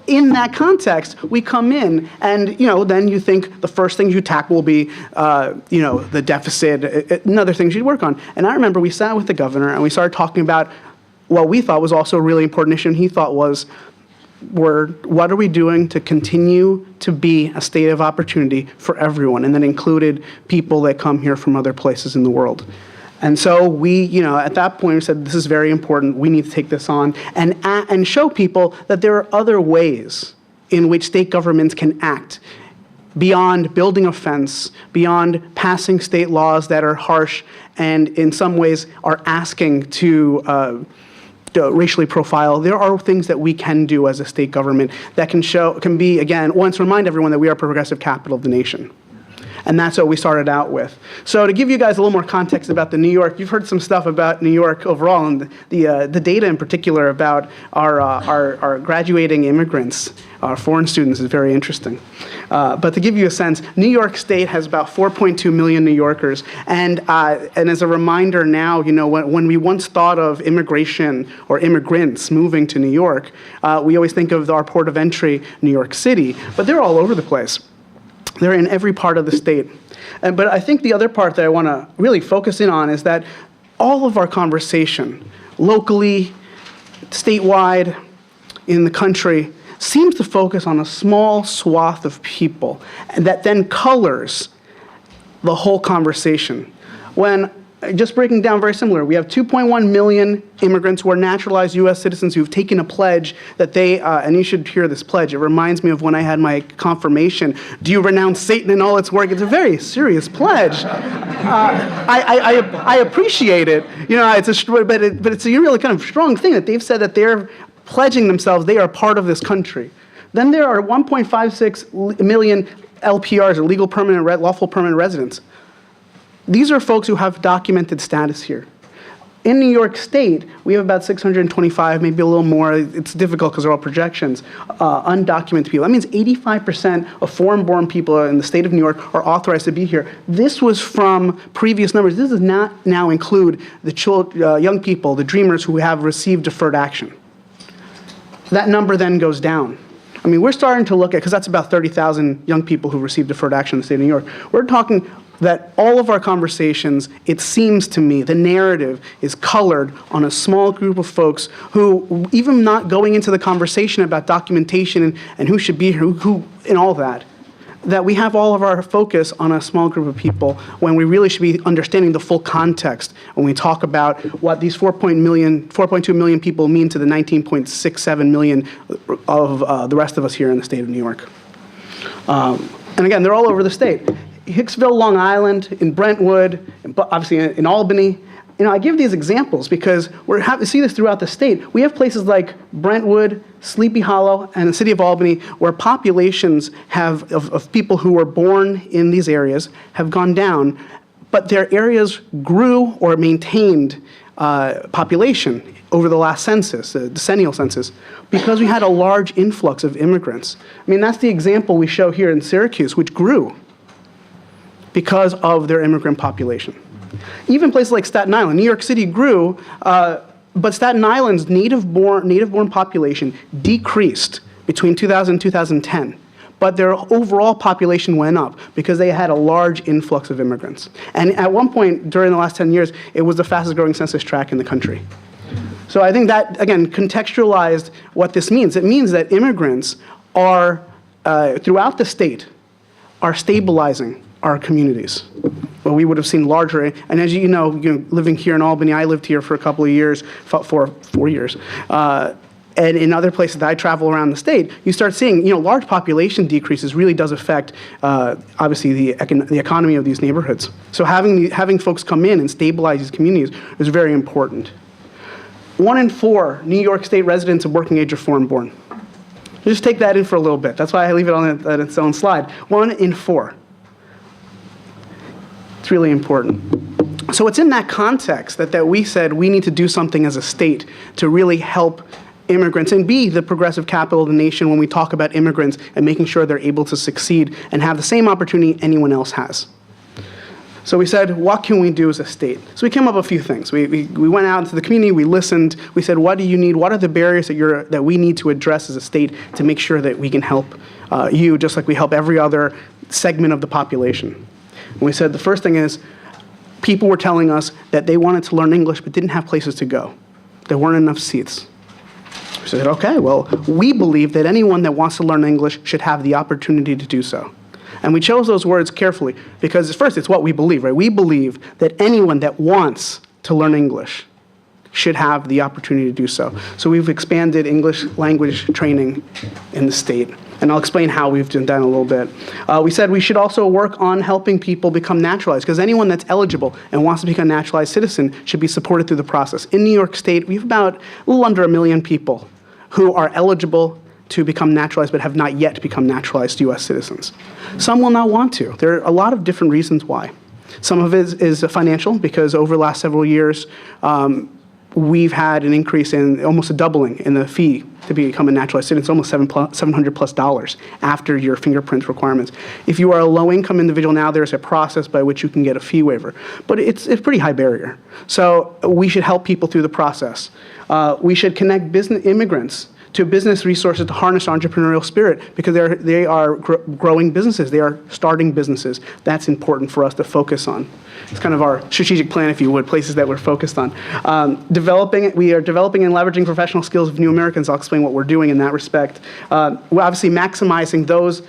in that context, we come in and, then you think the first things you tackle will be, the deficit and other things you'd work on. And I remember we sat with the governor and we started talking about what we thought was also a really important issue, and he thought was, what are we doing to continue to be a state of opportunity for everyone? And that included people that come here from other places in the world. And so we, at that point, we said, this is very important. We need to take this on and show people that there are other ways in which state governments can act beyond building a fence, beyond passing state laws that are harsh and in some ways are asking to racially profile. There are things that we can do as a state government that can be, again, once remind everyone that we are progressive capital of the nation. And that's what we started out with. So to give you guys a little more context about the New York, you've heard some stuff about New York overall, and the data in particular about our graduating immigrants, our foreign students, is very interesting. But to give you a sense, New York State has about 4.2 million New Yorkers, and as a reminder now, when we once thought of immigration or immigrants moving to New York, we always think of our port of entry, New York City, but they're all over the place. They're in every part of the state. But I think the other part that I want to really focus in on is that all of our conversation, locally, statewide, in the country, seems to focus on a small swath of people that then colors the whole conversation. When, just breaking down very similar, we have 2.1 million immigrants who are naturalized U.S. citizens who've taken a pledge that they, and you should hear this pledge, it reminds me of when I had my confirmation, do you renounce Satan and all its work? It's a very serious pledge. I appreciate it, but it's a really kind of strong thing that they've said that they're pledging themselves, they are part of this country. Then there are 1.56 million LPRs, or legal permanent, lawful permanent residents. These are folks who have documented status here. In New York State, we have about 625, maybe a little more. It's difficult because they're all projections, undocumented people. That means 85% of foreign-born people in the state of New York are authorized to be here. This was from previous numbers. This does not now include the young people, the dreamers who have received deferred action. That number then goes down. I mean, we're starting to look at, because that's about 30,000 young people who received deferred action in the state of New York. We're talking that all of our conversations, it seems to me, the narrative is colored on a small group of folks who, even not going into the conversation about documentation and who should be here, who and all that we have all of our focus on a small group of people when we really should be understanding the full context when we talk about what these 4.2 million people mean to the 19.67 million of the rest of us here in the state of New York. And again, they're all over the state. Hicksville, Long Island, in Brentwood, obviously in Albany. I give these examples because we're happy to see this throughout the state. We have places like Brentwood, Sleepy Hollow, and the city of Albany where populations of people who were born in these areas have gone down, but their areas grew or maintained population over the last census, the decennial census, because we had a large influx of immigrants. I mean, that's the example we show here in Syracuse, which grew. because of their immigrant population. Even places like Staten Island, New York City grew, but Staten Island's native-born population decreased between 2000 and 2010. But their overall population went up because they had a large influx of immigrants. And at one point during the last 10 years, it was the fastest growing census tract in the country. So I think that, again, contextualized what this means. It means that immigrants are, throughout the state, are stabilizing our communities. Well, we would have seen larger, and as you know, living here in Albany, I lived here for a couple of years, for 4 years. And in other places that I travel around the state, you start seeing, large population decreases really does affect, obviously, the economy of these neighborhoods. So having folks come in and stabilize these communities is very important. 1 in 4 New York State residents of working age are foreign-born. Just take that in for a little bit. That's why I leave it on its own slide. 1 in 4. It's really important. So it's in that context that we said we need to do something as a state to really help immigrants and be the progressive capital of the nation when we talk about immigrants and making sure they're able to succeed and have the same opportunity anyone else has. So we said, what can we do as a state? So we came up with a few things. We went out into the community, we listened, we said, what do you need? What are the barriers that we need to address as a state to make sure that we can help you just like we help every other segment of the population? And we said the first thing is, people were telling us that they wanted to learn English but didn't have places to go. There weren't enough seats. We said, okay, well, we believe that anyone that wants to learn English should have the opportunity to do so. And we chose those words carefully because first, it's what we believe, right? We believe that anyone that wants to learn English should have the opportunity to do so. So we've expanded English language training in the state. And I'll explain how we've done that in a little bit. We said we should also work on helping people become naturalized, because anyone that's eligible and wants to become a naturalized citizen should be supported through the process. In New York State, we have about a little under 1 million people who are eligible to become naturalized but have not yet become naturalized U.S. citizens. Some will not want to. There are a lot of different reasons why. Some of it is financial, because over the last several years, we've had an increase in almost a doubling in the fee to become a naturalized citizen. It's almost $700+ after your fingerprint requirements. If you are a low-income individual now, there's a process by which you can get a fee waiver. But it's a pretty high barrier. So we should help people through the process. We should connect immigrants to business resources to harness entrepreneurial spirit, because they are growing businesses. They are starting businesses. That's important for us to focus on. It's kind of our strategic plan, if you would, places that we're focused on. We are developing and leveraging professional skills of new Americans. I'll explain what we're doing in that respect. We're obviously maximizing those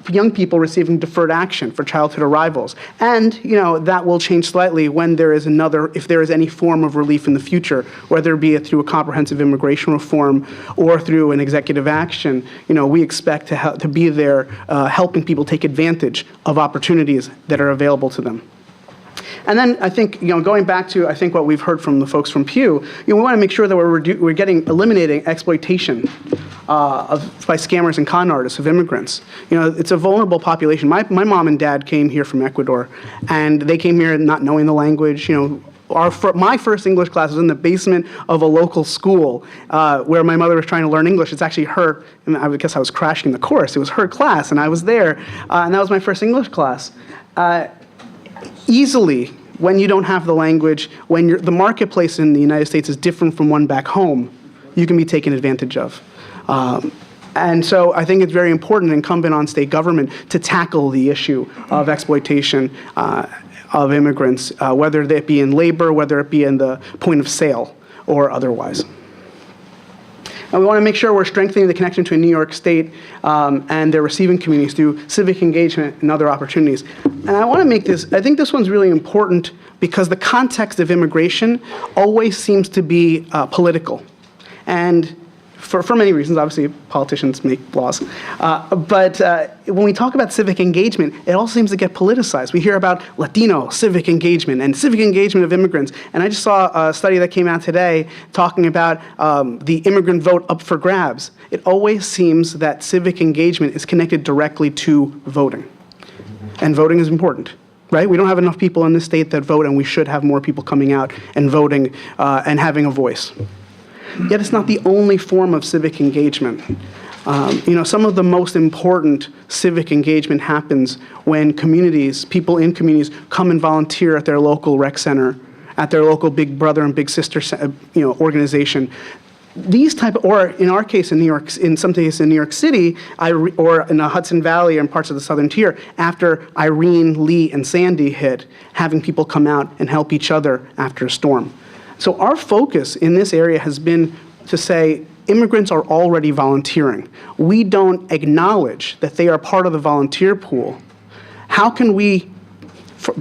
young people receiving deferred action for childhood arrivals. And, that will change slightly when there is if there is any form of relief in the future, whether it be through a comprehensive immigration reform or through an executive action. We expect to be there helping people take advantage of opportunities that are available to them. And then I think, going back to what we've heard from the folks from Pew, we want to make sure that we're eliminating exploitation by scammers and con artists of immigrants. It's a vulnerable population. My mom and dad came here from Ecuador, and they came here not knowing the language. My first English class was in the basement of a local school where my mother was trying to learn English. It's actually her, and I guess I was crashing the course. It was her class, and I was there, and that was my first English class. Easily, when you don't have the language, when the marketplace in the United States is different from one back home, you can be taken advantage of. And so I think it's very important and incumbent on state government to tackle the issue of exploitation of immigrants, whether that be in labor, whether it be in the point of sale, or otherwise. And we want to make sure we're strengthening the connection to a New York State and their receiving communities through civic engagement and other opportunities. And I want to make I think this one's really important because the context of immigration always seems to be political. And for many reasons, obviously politicians make laws. But when we talk about civic engagement, it all seems to get politicized. We hear about Latino civic engagement and civic engagement of immigrants. And I just saw a study that came out today talking about the immigrant vote up for grabs. It always seems that civic engagement is connected directly to voting. And voting is important. Right? We don't have enough people in this state that vote, and we should have more people coming out and voting and having a voice. Yet it's not the only form of civic engagement. Some of the most important civic engagement happens when communities, people in communities, come and volunteer at their local rec center, at their local big brother and big sister, organization. These or in our case in New York, in some cases in New York City, or in the Hudson Valley or in parts of the southern tier, after Irene, Lee, and Sandy hit, having people come out and help each other after a storm. So our focus in this area has been to say, immigrants are already volunteering. We don't acknowledge that they are part of the volunteer pool. How can we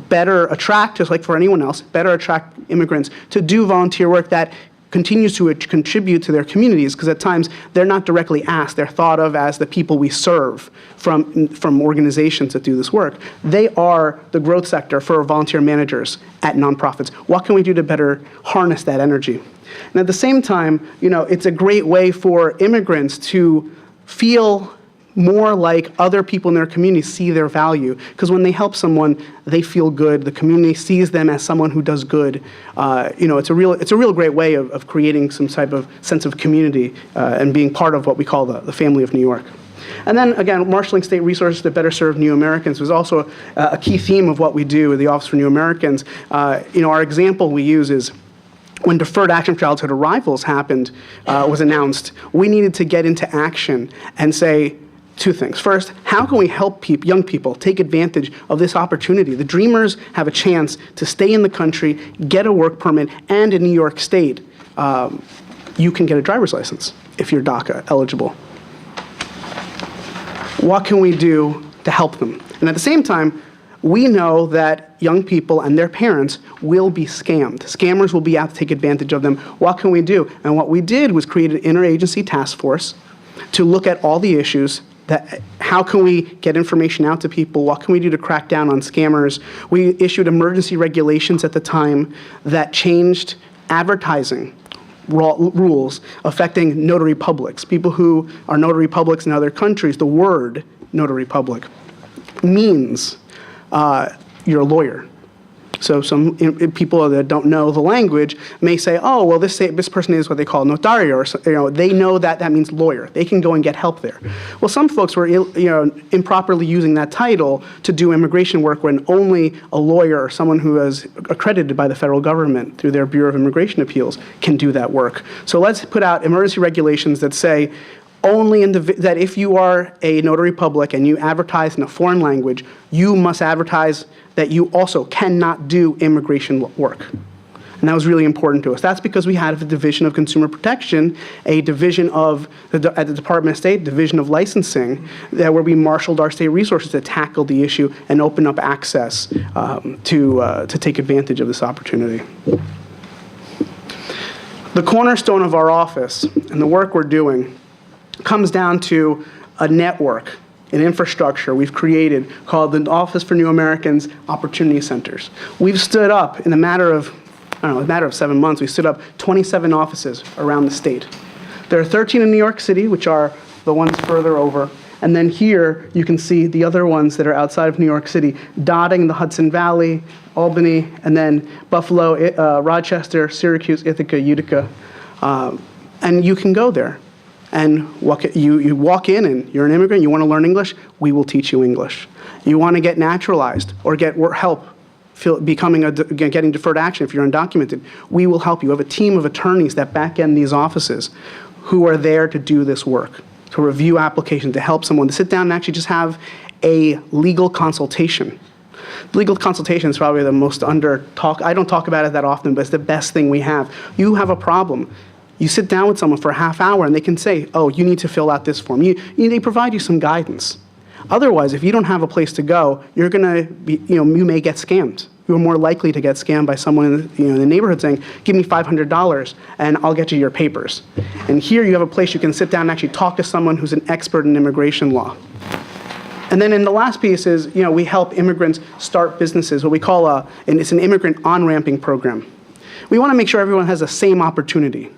better attract, just like for anyone else, better attract immigrants to do volunteer work that continues to contribute to their communities, because at times they're not directly asked. They're thought of as the people we serve from organizations that do this work. They are the growth sector for volunteer managers at nonprofits. What can we do to better harness that energy? And at the same time, it's a great way for immigrants to feel more like other people in their community see their value, because when they help someone, they feel good. The community sees them as someone who does good. It's a real great way of creating some type of sense of community and being part of what we call the family of New York. And then again, marshaling state resources to better serve new Americans was also a key theme of what we do at the Office for New Americans. Our example we use is, when deferred action for childhood arrivals was announced, we needed to get into action and say two things. First, how can we help young people take advantage of this opportunity? The Dreamers have a chance to stay in the country, get a work permit, and in New York State, you can get a driver's license if you're DACA eligible. What can we do to help them? And at the same time, we know that young people and their parents will be scammed. Scammers will be out to take advantage of them. What can we do? And what we did was create an interagency task force to look at all the issues. How can we get information out to people? What can we do to crack down on scammers? We issued emergency regulations at the time that changed advertising rules affecting notary publics. People who are notary publics in other countries, the word notary public means you're a lawyer. So some people that don't know the language may say, oh, well, this person is what they call notario, or they know that means lawyer. They can go and get help there. Well, some folks were improperly using that title to do immigration work when only a lawyer or someone who is accredited by the federal government through their Bureau of Immigration Appeals can do that work. So let's put out emergency regulations that say that if you are a notary public and you advertise in a foreign language, you must advertise that you also cannot do immigration work. And that was really important to us. That's because we had a Division of Consumer Protection, a division at the Department of State, Division of Licensing, where we marshaled our state resources to tackle the issue and open up access to take advantage of this opportunity. The cornerstone of our office and the work we're doing comes down to a network, an infrastructure we've created called the Office for New Americans Opportunity Centers. We've stood up in a matter of 7 months, we stood up 27 offices around the state. There are 13 in New York City, which are the ones further over. And then here you can see the other ones that are outside of New York City, dotting the Hudson Valley, Albany, and then Buffalo, Rochester, Syracuse, Ithaca, Utica. And you can go there. And you walk in and you're an immigrant, you want to learn English, we will teach you English. You want to get naturalized or get help getting deferred action if you're undocumented, we will help you. We have a team of attorneys that back end these offices who are there to do this work, to review applications, to help someone, to sit down and actually just have a legal consultation. Legal consultation is probably the most I don't talk about it that often, but it's the best thing we have. You have a problem. You sit down with someone for a half hour and they can say, oh, you need to fill out this form. They provide you some guidance. Otherwise, if you don't have a place to go, you're going to be, you may get scammed. You're more likely to get scammed by someone in the neighborhood saying, give me $500 and I'll get you your papers. And here you have a place you can sit down and actually talk to someone who's an expert in immigration law. And then in the last piece is, we help immigrants start businesses, what we call and it's an immigrant on-ramping program. We want to make sure everyone has the same opportunity.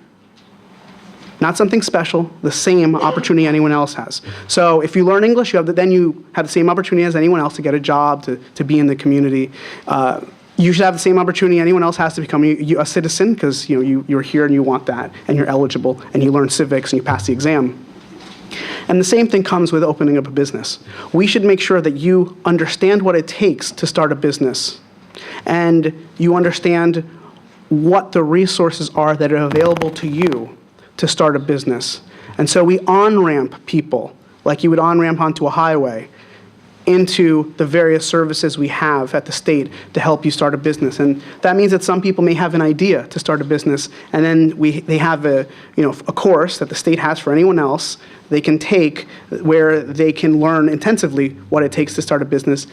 Not something special, the same opportunity anyone else has. So if you learn English, then you have the same opportunity as anyone else to get a job, to be in the community. You should have the same opportunity anyone else has to become a citizen, because you're here and you want that, and you're eligible, and you learn civics and you pass the exam. And the same thing comes with opening up a business. We should make sure that you understand what it takes to start a business, and you understand what the resources are that are available to you to start a business. And so we on-ramp people, like you would on-ramp onto a highway, into the various services we have at the state to help you start a business. And that means that some people may have an idea to start a business, and then they have a course that the state has for anyone else they can take where they can learn intensively what it takes to start a business.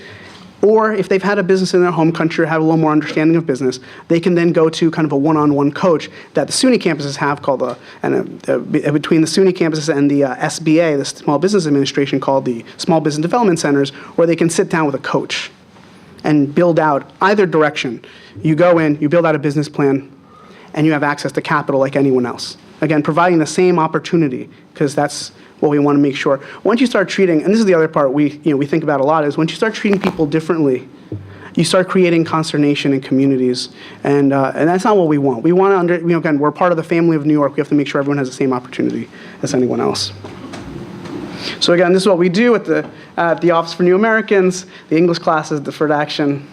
Or if they've had a business in their home country or have a little more understanding of business, they can then go to kind of a one-on-one coach that the SUNY campuses have called between the SUNY campuses and the SBA, the Small Business Administration, called the Small Business Development Centers, where they can sit down with a coach and build out either direction. You go in, you build out a business plan, and you have access to capital like anyone else. Again, providing the same opportunity, because that's what we want to make sure. Once you start treating, and this is the other part we think about a lot, is once you start treating people differently, you start creating consternation in communities, and that's not what we want. We want to, again, we're part of the family of New York. We have to make sure everyone has the same opportunity as anyone else. So again, this is what we do at the Office for New Americans, the English classes, deferred action,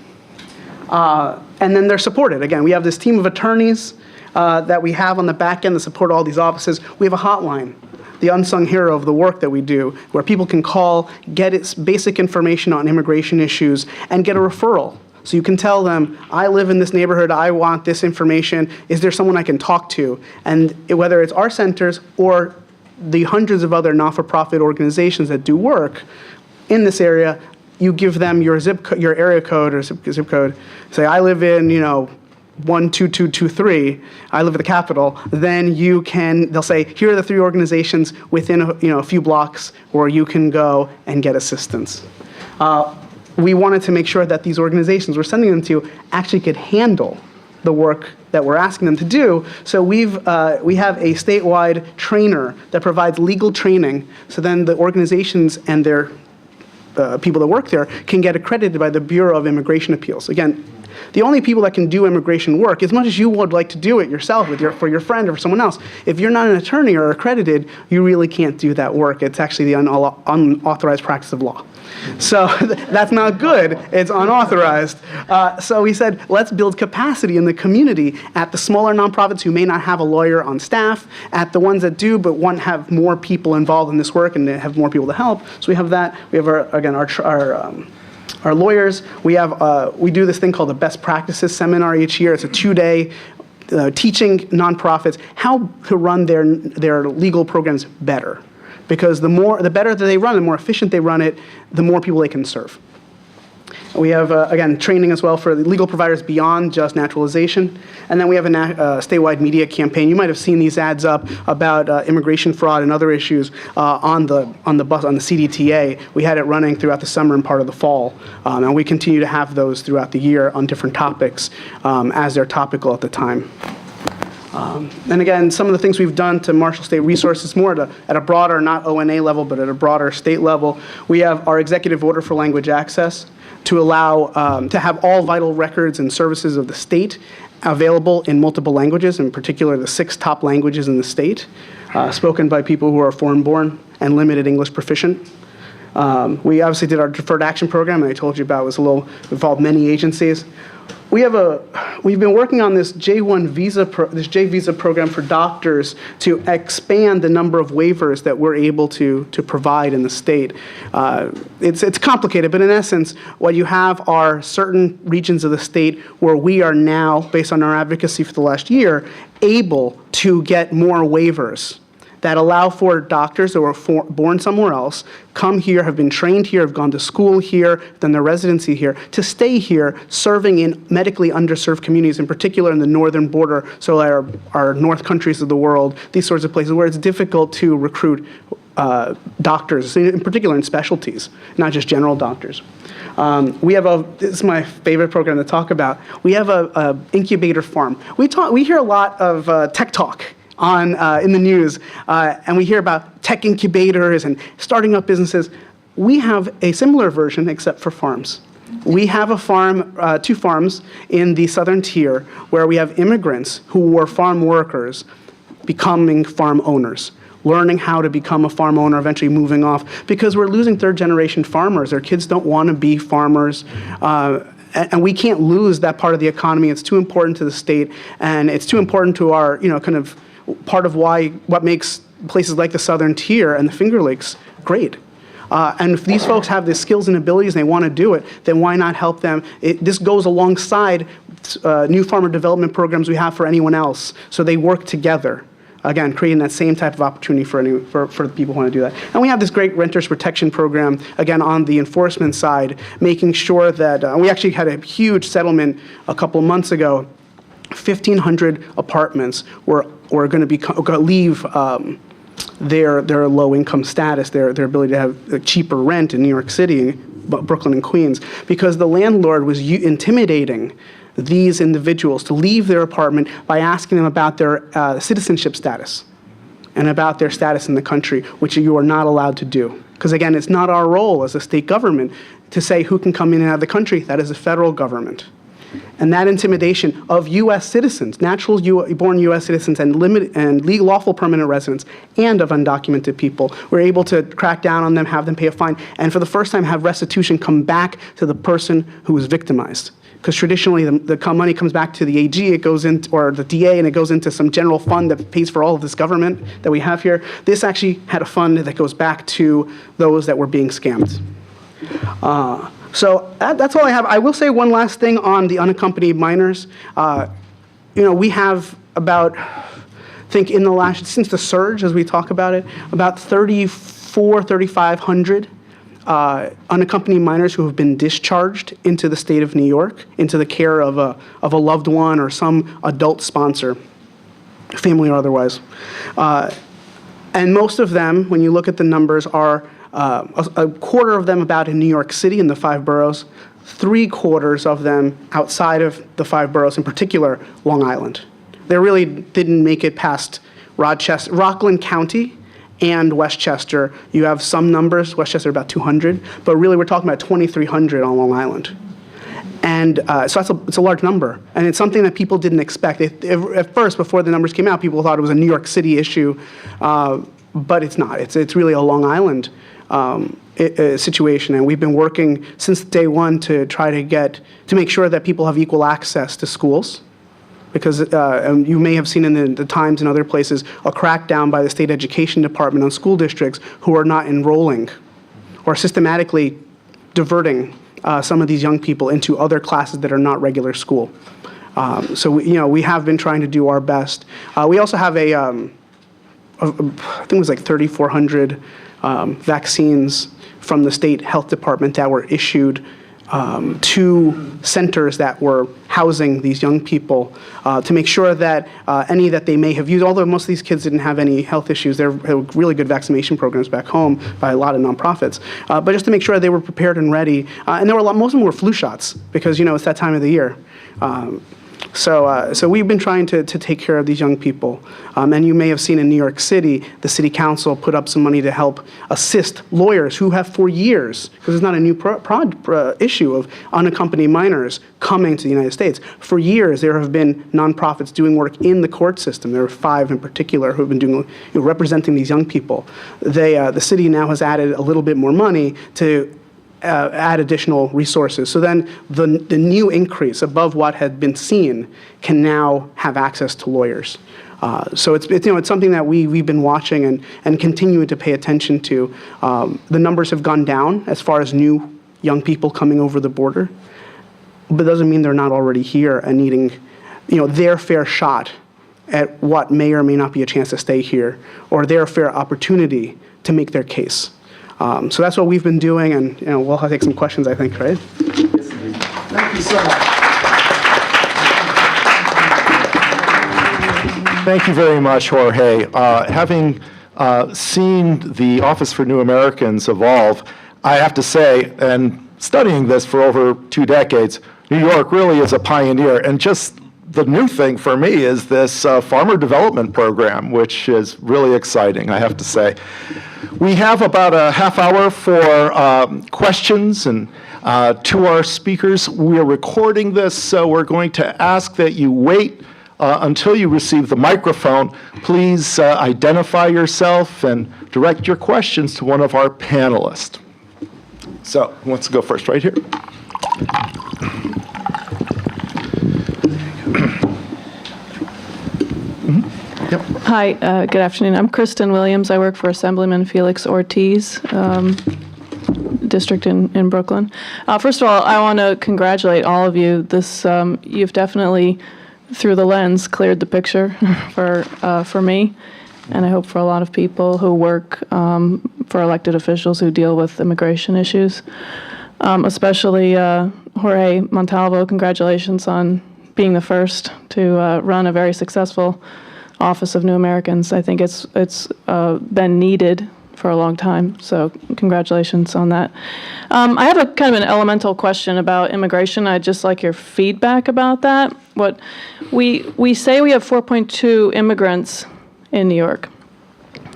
and then they're supported. Again, we have this team of attorneys that we have on the back end to support all these offices. We have a hotline, the unsung hero of the work that we do, where people can call, get its basic information on immigration issues, and get a referral. So you can tell them, I live in this neighborhood, I want this information, is there someone I can talk to? And whether it's our centers or the hundreds of other not-for-profit organizations that do work in this area, you give them your your area code or zip code. Say, I live in, 12223, I live at the Capitol, then they'll say, here are the 3 organizations within a few blocks where you can go and get assistance. We wanted to make sure that these organizations we're sending them to actually could handle the work that we're asking them to do. So we have a statewide trainer that provides legal training, so then the organizations and their people that work there can get accredited by the Bureau of Immigration Appeals. Again, the only people that can do immigration work, as much as you would like to do it yourself for your friend or for someone else, if you're not an attorney or accredited, you really can't do that work. It's actually the unauthorized practice of law. So that's not good. It's unauthorized. So we said, let's build capacity in the community at the smaller nonprofits who may not have a lawyer on staff, at the ones that do but want to have more people involved in this work and have more people to help. So we have that. We have our lawyers. We do this thing called the Best Practices Seminar each year. It's a 2-day teaching nonprofits how to run their legal programs better. Because the better that they run, the more efficient they run it, the more people they can serve. We have, again, training as well for the legal providers beyond just naturalization. And then we have a statewide media campaign. You might have seen these ads up about immigration fraud and other issues on the CDTA. We had it running throughout the summer and part of the fall. And we continue to have those throughout the year on different topics as they're topical at the time. And again, some of the things we've done to marshal state resources more at a broader, not ONA level, but at a broader state level. We have our executive order for language access to allow to have all vital records and services of the state available in multiple languages, in particular the 6 top languages in the state, spoken by people who are foreign-born and limited English proficient. We obviously did our deferred action program, and I told you about it involved many agencies. We've been working on this J1 visa, this J visa program for doctors to expand the number of waivers that we're able to provide in the state. It's complicated, but in essence, what you have are certain regions of the state where we are now, based on our advocacy for the last year, able to get more waivers that allow for doctors that were born somewhere else, come here, have been trained here, have gone to school here, done their residency here, to stay here serving in medically underserved communities, in particular in the northern border, so our north countries of the world, these sorts of places where it's difficult to recruit doctors, in particular in specialties, not just general doctors. This is my favorite program to talk about. We have a incubator farm. We hear a lot of tech talk in the news, and we hear about tech incubators and starting up businesses. We have a similar version, except for farms. We have a farm, 2 farms in the southern tier, where we have immigrants who were farm workers becoming farm owners, learning how to become a farm owner, eventually moving off, because we're losing third-generation farmers. Their kids don't want to be farmers. And we can't lose that part of the economy. It's too important to the state, and it's too important to our, kind of part of what makes places like the Southern Tier and the Finger Lakes great. And if these folks have the skills and abilities and they want to do it, then why not help them? This goes alongside new farmer development programs we have for anyone else. So they work together. Again, creating that same type of opportunity for the people who want to do that. And we have this great renters protection program, again, on the enforcement side, making sure that, we actually had a huge settlement a couple of months ago. 1,500 apartments were going to leave their low-income status, their ability to have a cheaper rent in New York City, Brooklyn and Queens, because the landlord was intimidating these individuals to leave their apartment by asking them about their citizenship status and about their status in the country, which you are not allowed to do. Because again, it's not our role as a state government to say who can come in and out of the country. That is the federal government. And that intimidation of U.S. citizens, natural-born U.S. citizens and legal lawful permanent residents, and of undocumented people, we're able to crack down on them, have them pay a fine, and for the first time have restitution come back to the person who was victimized. Because traditionally, the money comes back to the AG, it goes in, or the DA, and it goes into some general fund that pays for all of this government that we have here. This actually had a fund that goes back to those that were being scammed. So that's all I have. I will say one last thing on the unaccompanied minors. We have about, I think since the surge, as we talk about it, about 3,500 unaccompanied minors who have been discharged into the state of New York, into the care of a loved one or some adult sponsor, family or otherwise. And most of them, when you look at the numbers, are a quarter of them about in New York City in the 5 boroughs, 3/4 of them outside of the 5 boroughs, in particular Long Island. They really didn't make it past Rockland County and Westchester. You have some numbers, Westchester about 200, but really we're talking about 2,300 on Long Island. And so it's a large number, and it's something that people didn't expect. At first, before the numbers came out, people thought it was a New York City issue, but it's not. It's really a Long Island situation, and we've been working since day one to try to make sure that people have equal access to schools. Because you may have seen in the Times and other places a crackdown by the state education department on school districts who are not enrolling or systematically diverting some of these young people into other classes that are not regular school. So we have been trying to do our best. We also have I think it was like 3,400 vaccines from the state health department that were issued to centers that were housing these young people to make sure that any that they may have used, although most of these kids didn't have any health issues, there were really good vaccination programs back home by a lot of nonprofits, but just to make sure they were prepared and ready. And there were most of them were flu shots because, it's that time of the year. So we've been trying to take care of these young people. And you may have seen in New York City, the city council put up some money to help assist lawyers who have for years, because it's not a new issue of unaccompanied minors coming to the United States. For years, there have been nonprofits doing work in the court system. There are 5 in particular who have been doing, representing these young people. The city now has added a little bit more money to add additional resources. So then the new increase above what had been seen can now have access to lawyers. So it's something that we've been watching and continuing to pay attention to. The numbers have gone down as far as new young people coming over the border, but it doesn't mean they're not already here and needing their fair shot at what may or may not be a chance to stay here, or their fair opportunity to make their case. So that's what we've been doing, and we'll have to take some questions, I think, right? Thank you so much. Thank you very much, Jorge. Having seen the Office for New Americans evolve, I have to say, and studying this for over 2 decades, New York really is a pioneer. And just the new thing for me is this farmer development program, which is really exciting, I have to say. We have about a half hour for questions and to our speakers. We are recording this, so we're going to ask that you wait Until you receive the microphone, please identify yourself and direct your questions to one of our panelists. So, who wants to go first? Right here. Yep. Hi, good afternoon. I'm Kristen Williams. I work for Assemblyman Felix Ortiz, district in Brooklyn. First of all, I want to congratulate all of you. This you've definitely, through the lens, cleared the picture for me, and I hope for a lot of people who work for elected officials who deal with immigration issues, especially Jorge Montalvo. Congratulations on being the first to run a very successful Office of New Americans. I think it's been needed for a long time, so congratulations on that. I have a kind of an elemental question about immigration. I'd just like your feedback about that. What we say we have 4.2 immigrants in New York,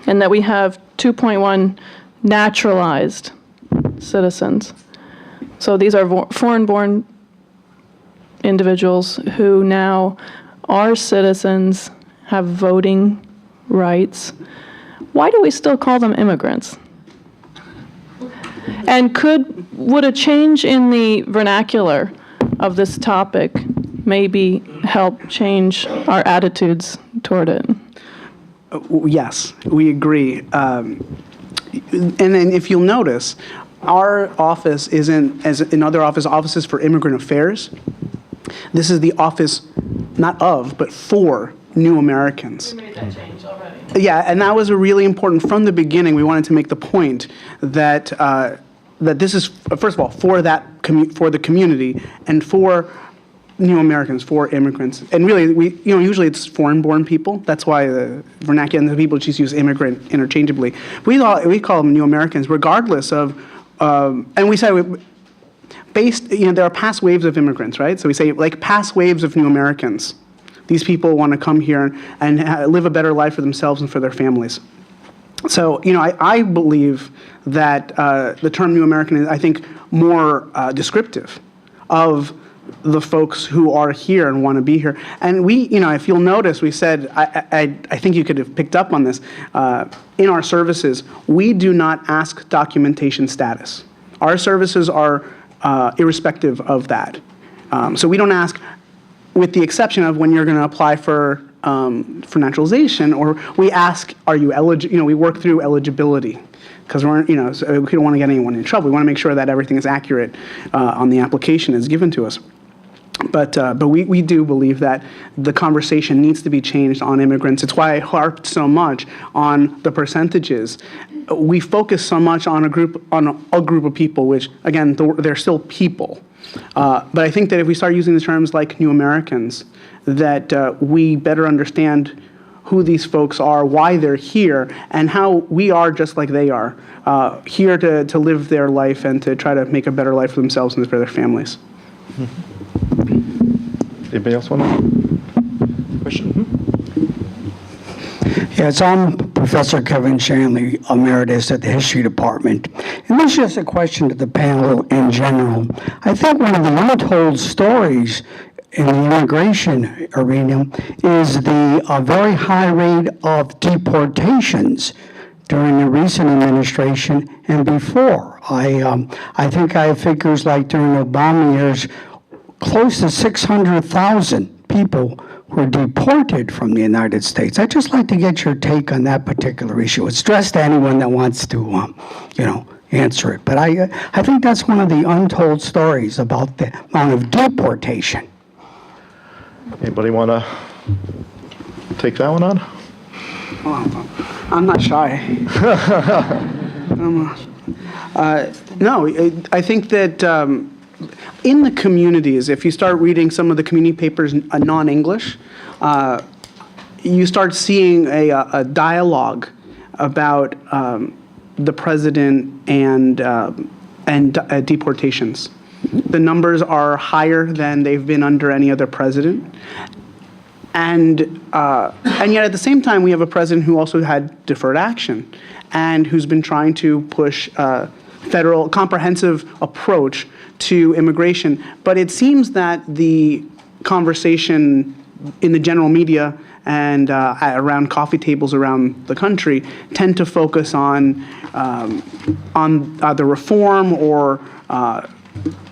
and that we have 2.1 naturalized citizens. So these are foreign-born individuals who now are citizens, have voting rights. Why do we still call them immigrants? And would a change in the vernacular of this topic maybe help change our attitudes toward it? Yes, we agree. And then if you'll notice, our office isn't, as in other offices for immigrant affairs, this is the office not of, but for new Americans. We made that change already. Yeah, and that was a really important, from the beginning, we wanted to make the point that that this is, first of all, for the community and for new Americans, for immigrants. And really, usually it's foreign-born people. That's why the vernacular and the people just use immigrant interchangeably. We call them new Americans, regardless of, and we say, there are past waves of immigrants, right? So we say, like, past waves of new Americans. These people want to come here and live a better life for themselves and for their families. So, I believe that the term New American is, I think, more descriptive of the folks who are here and want to be here. And we, if you'll notice, we said, I think you could have picked up on this, in our services, we do not ask documentation status. Our services are irrespective of that. So we don't ask, with the exception of when you're going to apply for naturalization, or we ask, are you eligible? We work through eligibility, because so we don't want to get anyone in trouble. We want to make sure that everything is accurate on the application as given to us. But we do believe that the conversation needs to be changed on immigrants. It's why I harped so much on the percentages. We focus so much on a group of people, which, again, they're still people. But I think that if we start using the terms like New Americans, that we better understand who these folks are, why they're here, and how we are just like they are, here to live their life and to try to make a better life for themselves and for their families. Anybody else want to question? Yes, I'm Professor Kevin Shanley, Emeritus at the History Department. And this is just a question to the panel in general. I think one of the untold stories in the immigration arena is the very high rate of deportations during the recent administration and before. I think I have figures like during Obama years, close to 600,000 people were deported from the United States. I'd just like to get your take on that particular issue. It's addressed to anyone that wants to, answer it. But I think that's one of the untold stories about the amount of deportation. Anybody want to take that one on? I'm not shy. No, I think that in the communities, if you start reading some of the community papers non-English, you start seeing a dialogue about the president and deportations. The numbers are higher than they've been under any other president. And yet at the same time, we have a president who also had deferred action and who's been trying to push a federal comprehensive approach to immigration. But it seems that the conversation in the general media and around coffee tables around the country tend to focus on either reform or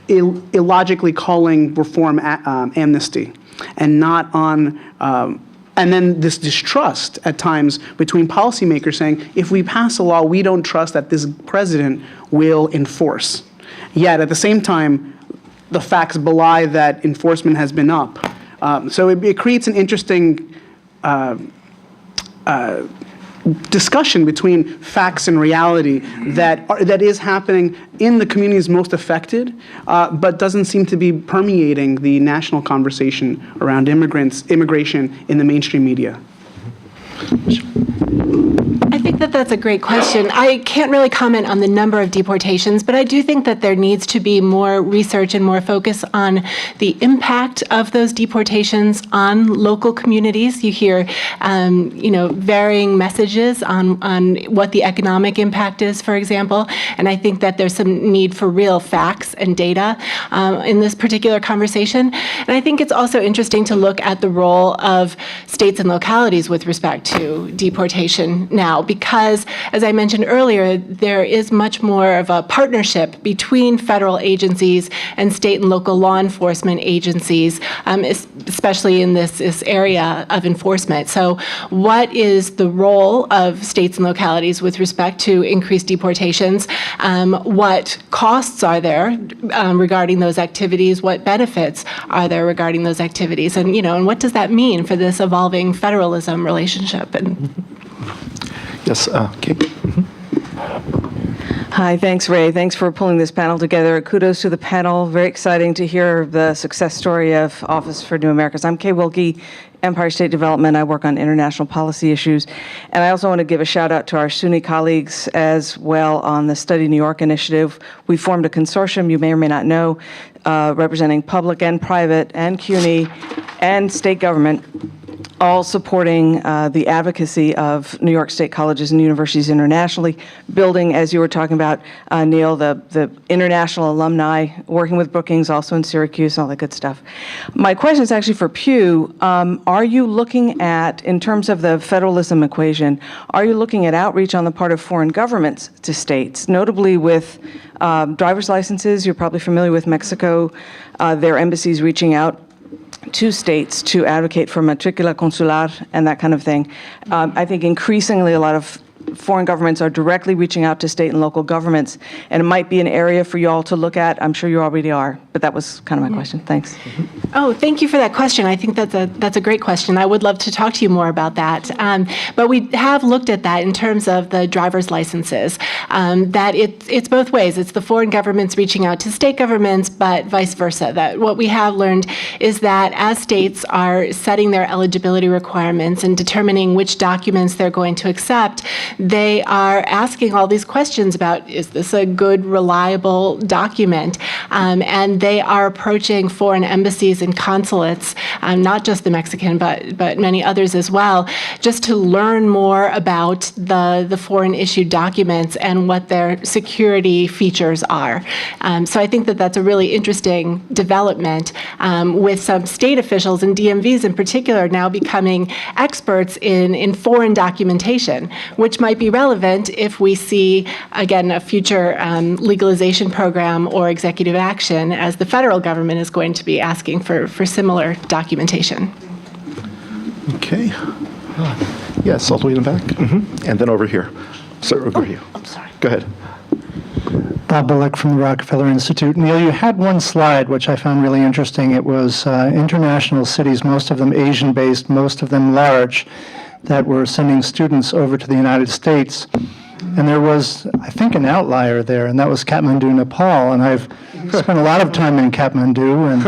illogically calling reform amnesty, and not on, and then this distrust at times between policymakers saying, if we pass a law, we don't trust that this president will enforce. Yet at the same time, the facts belie that enforcement has been up. So it creates an interesting discussion between facts and reality that is happening in the communities most affected, but doesn't seem to be permeating the national conversation around immigration in the mainstream media. I think that that's a great question. I can't really comment on the number of deportations, but I do think that there needs to be more research and more focus on the impact of those deportations on local communities. You hear, varying messages on what the economic impact is, for example, and I think that there's some need for real facts and data in this particular conversation. And I think it's also interesting to look at the role of states and localities with respect to deportation now, because, as I mentioned earlier, there is much more of a partnership between federal agencies and state and local law enforcement agencies, especially in this area of enforcement. So what is the role of states and localities with respect to increased deportations? What costs are there regarding those activities? What benefits are there regarding those activities? And, and what does that mean for this evolving federalism relationship? And Yes, Kate. Hi, thanks, Ray. Thanks for pulling this panel together. Kudos to the panel. Very exciting to hear the success story of Office for New Americas. I'm Kay Wilkie, Empire State Development. I work on international policy issues. And I also want to give a shout out to our SUNY colleagues as well on the Study New York initiative. We formed a consortium, you may or may not know, representing public and private and CUNY and state government, all supporting the advocacy of New York State colleges and universities internationally, building, as you were talking about, Neil, the international alumni, working with Brookings, also in Syracuse, all that good stuff. My question is actually for Pew. Are you looking at, in terms of the federalism equation, are you looking at outreach on the part of foreign governments to states, notably with driver's licenses? You're probably familiar with Mexico, their embassies reaching out to states to advocate for matricula consular and that kind of thing. I think increasingly a lot of foreign governments are directly reaching out to state and local governments, and it might be an area for you all to look at. I'm sure you already are, but that was kind of my question. Thanks. Oh, thank you for that question. I think that's a great question. I would love to talk to you more about that. But we have looked at that in terms of the driver's licenses, that it's both ways. It's the foreign governments reaching out to state governments, but vice versa. That what we have learned is that as states are setting their eligibility requirements and determining which documents they're going to accept, they are asking all these questions about, is this a good, reliable document? And they are approaching foreign embassies and consulates, not just the Mexican, but many others as well, just to learn more about the foreign issued documents and what their security features are. So I think that that's a really interesting development, with some state officials and DMVs in particular now becoming experts in foreign documentation, which might be relevant if we see, again, a future legalization program or executive action, as the federal government is going to be asking for similar documentation. Okay. Yes, all the way in the back. And then over here. Sir, over here. I'm sorry. Go ahead. Bob Bullock from the Rockefeller Institute. Neil, you had one slide which I found really interesting. It was international cities, most of them Asian-based, most of them large, that were sending students over to the United States. And there was, I think, an outlier there, and that was Kathmandu, Nepal. And I've spent a lot of time in Kathmandu, and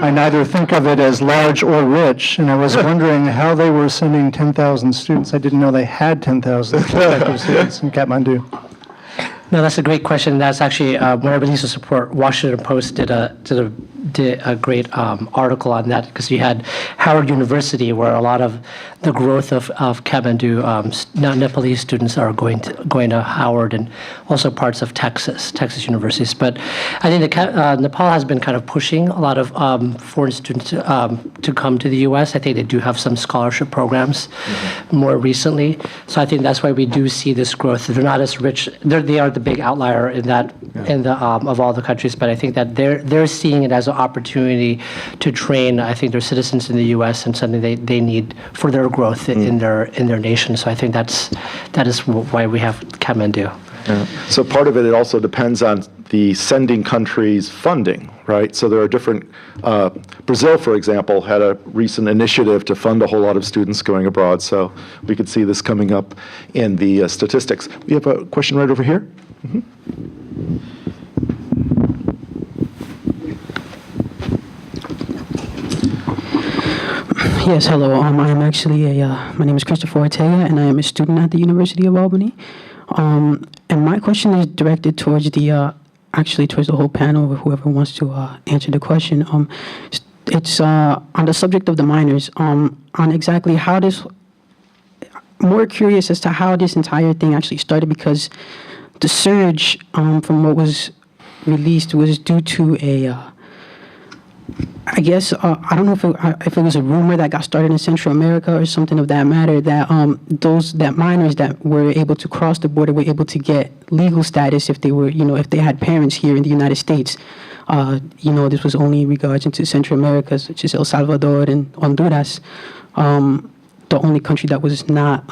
I neither think of it as large or rich. And I was wondering how they were sending 10,000 students. I didn't know they had 10,000 prospective students in Kathmandu. No, that's a great question. That's actually one of Lisa's support. Washington Post did a did a great article on that, because you had Howard University, where a lot of the growth of Kathmandu, Nepalese students are going to Howard, and also parts of Texas universities. But I think Nepal has been kind of pushing a lot of foreign students to come to the U.S. I think they do have some scholarship programs more recently. So I think that's why we do see this growth. They're not as rich. They are the big outlier in that of all the countries. But I think that they're seeing it as an opportunity to train, I think, their citizens in the U.S. and something they need for their growth in their nation. So I think that is why we have Kathmandu. Yeah. So part of it also depends on the sending country's funding, right? So there are different, Brazil, for example, had a recent initiative to fund a whole lot of students going abroad. So we could see this coming up in the statistics. We have a question right over here. Yes, hello. I am actually my name is Christopher Ortega, and I am a student at the University of Albany. And my question is directed towards towards the whole panel, or whoever wants to answer the question. It's on the subject of the minors, on exactly how this, more curious as to how this entire thing actually started, because the surge from what was released was due to I guess, I don't know if it was a rumor that got started in Central America or something of that matter, that that minors that were able to cross the border were able to get legal status if they were, if they had parents here in the United States. This was only in regards into Central America, such as El Salvador and Honduras. The only country that was not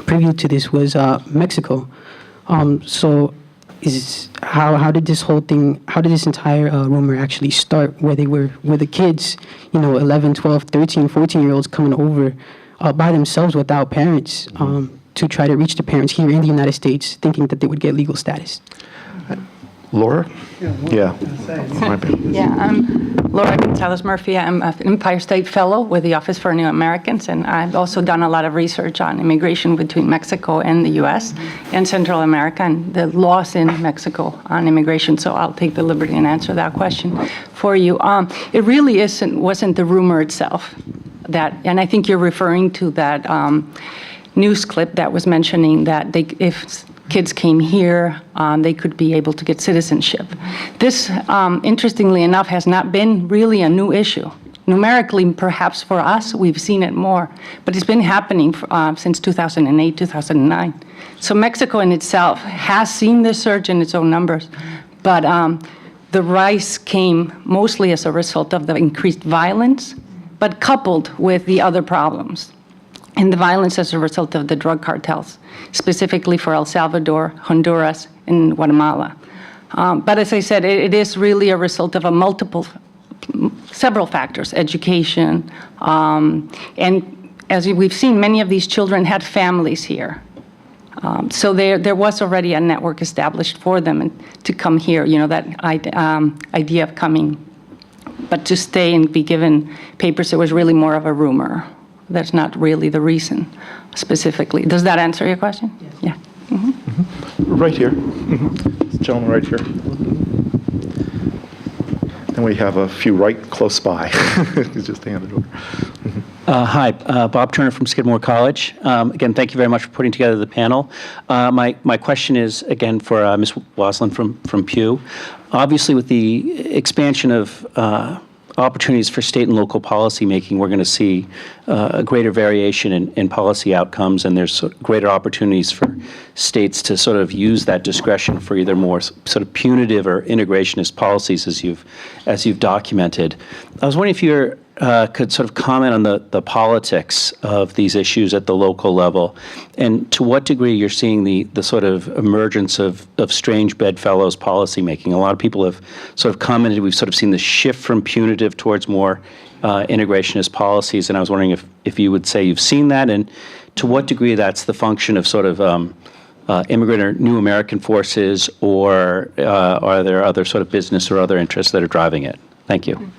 privy to this was Mexico. So how did this whole thing, how did this entire rumor actually start, where the kids, 11, 12, 13, 14-year-olds coming over by themselves without parents to try to reach the parents here in the United States, thinking that they would get legal status? Laura? Yeah. Yeah, I'm Laura González-Murphy. I'm an Empire State Fellow with the Office for New Americans, and I've also done a lot of research on immigration between Mexico and the U.S. and Central America and the laws in Mexico on immigration, so I'll take the liberty and answer that question for you. It really wasn't the rumor itself, and I think you're referring to that news clip that was mentioning that if kids came here, they could be able to get citizenship. This, interestingly enough, has not been really a new issue. Numerically, perhaps for us, we've seen it more, but it's been happening since 2008, 2009. So Mexico in itself has seen this surge in its own numbers, but the rise came mostly as a result of the increased violence, but coupled with the other problems. And the violence as a result of the drug cartels, specifically for El Salvador, Honduras, and Guatemala. But as I said, it is really a result of several factors: education, and as we've seen, many of these children had families here. So there was already a network established for them to come here, that idea of coming. But to stay and be given papers, it was really more of a rumor. That's not really the reason, specifically. Does that answer your question? Yes. Yeah. Right here. This gentleman right here. And we have a few right close by. He's just handed over. Hi, Bob Turner from Skidmore College. Again, thank you very much for putting together the panel. My question is, again, for Ms. Waslin from Pew. Obviously, with the expansion of opportunities for state and local policy making, we're going to see a greater variation in policy outcomes, and there's greater opportunities for states to sort of use that discretion for either more sort of punitive or integrationist policies, as you've documented. I was wondering if you could sort of comment on the politics of these issues at the local level, and to what degree you're seeing the sort of emergence of strange bedfellows policy making. A lot of people have sort of commented, we've sort of seen the shift from punitive towards more integrationist policies, and I was wondering if you would say you've seen that, and to what degree that's the function of sort of immigrant or new American forces, or are there other sort of business or other interests that are driving it? Thank you.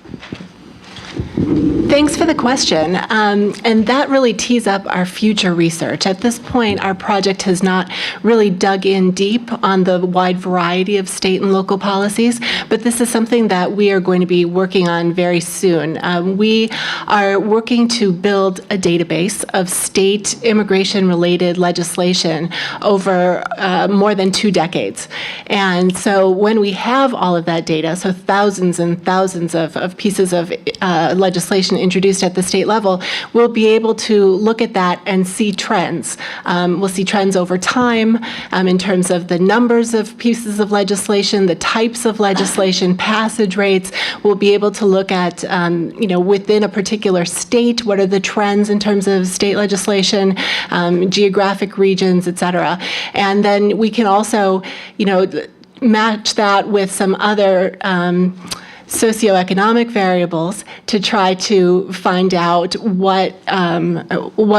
Thanks for the question. And that really tees up our future research. At this point, our project has not really dug in deep on the wide variety of state and local policies, but this is something that we are going to be working on very soon. We are working to build a database of state immigration-related legislation over more than 2 decades. And so when we have all of that data, so thousands and thousands of pieces of legislation introduced at the state level, we'll be able to look at that and see trends. We'll see trends over time in terms of the numbers of pieces of legislation, the types of legislation, passage rates. We'll be able to look at, within a particular state, what are the trends in terms of state legislation, geographic regions, et cetera. And then we can also, match that with some other socioeconomic variables to try to find out what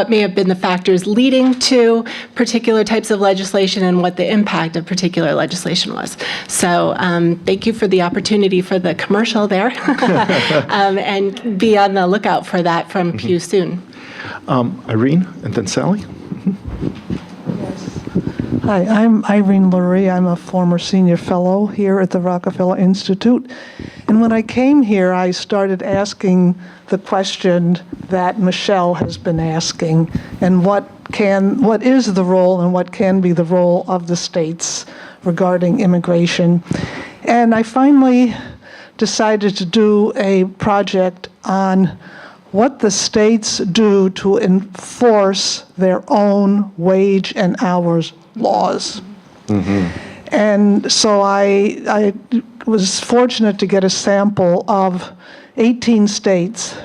may have been the factors leading to particular types of legislation and what the impact of particular legislation was. So thank you for the opportunity for the commercial there, and be on the lookout for that from Pew soon. Irene, and then Sally. Hi, I'm Irene Lurie. I'm a former senior fellow here at the Rockefeller Institute. And when I came here, I started asking the question that Michelle has been asking, and what is the role and what can be the role of the states regarding immigration. And I finally decided to do a project on what the states do to enforce their own wage and hours laws. And so I was fortunate to get a sample of 18 states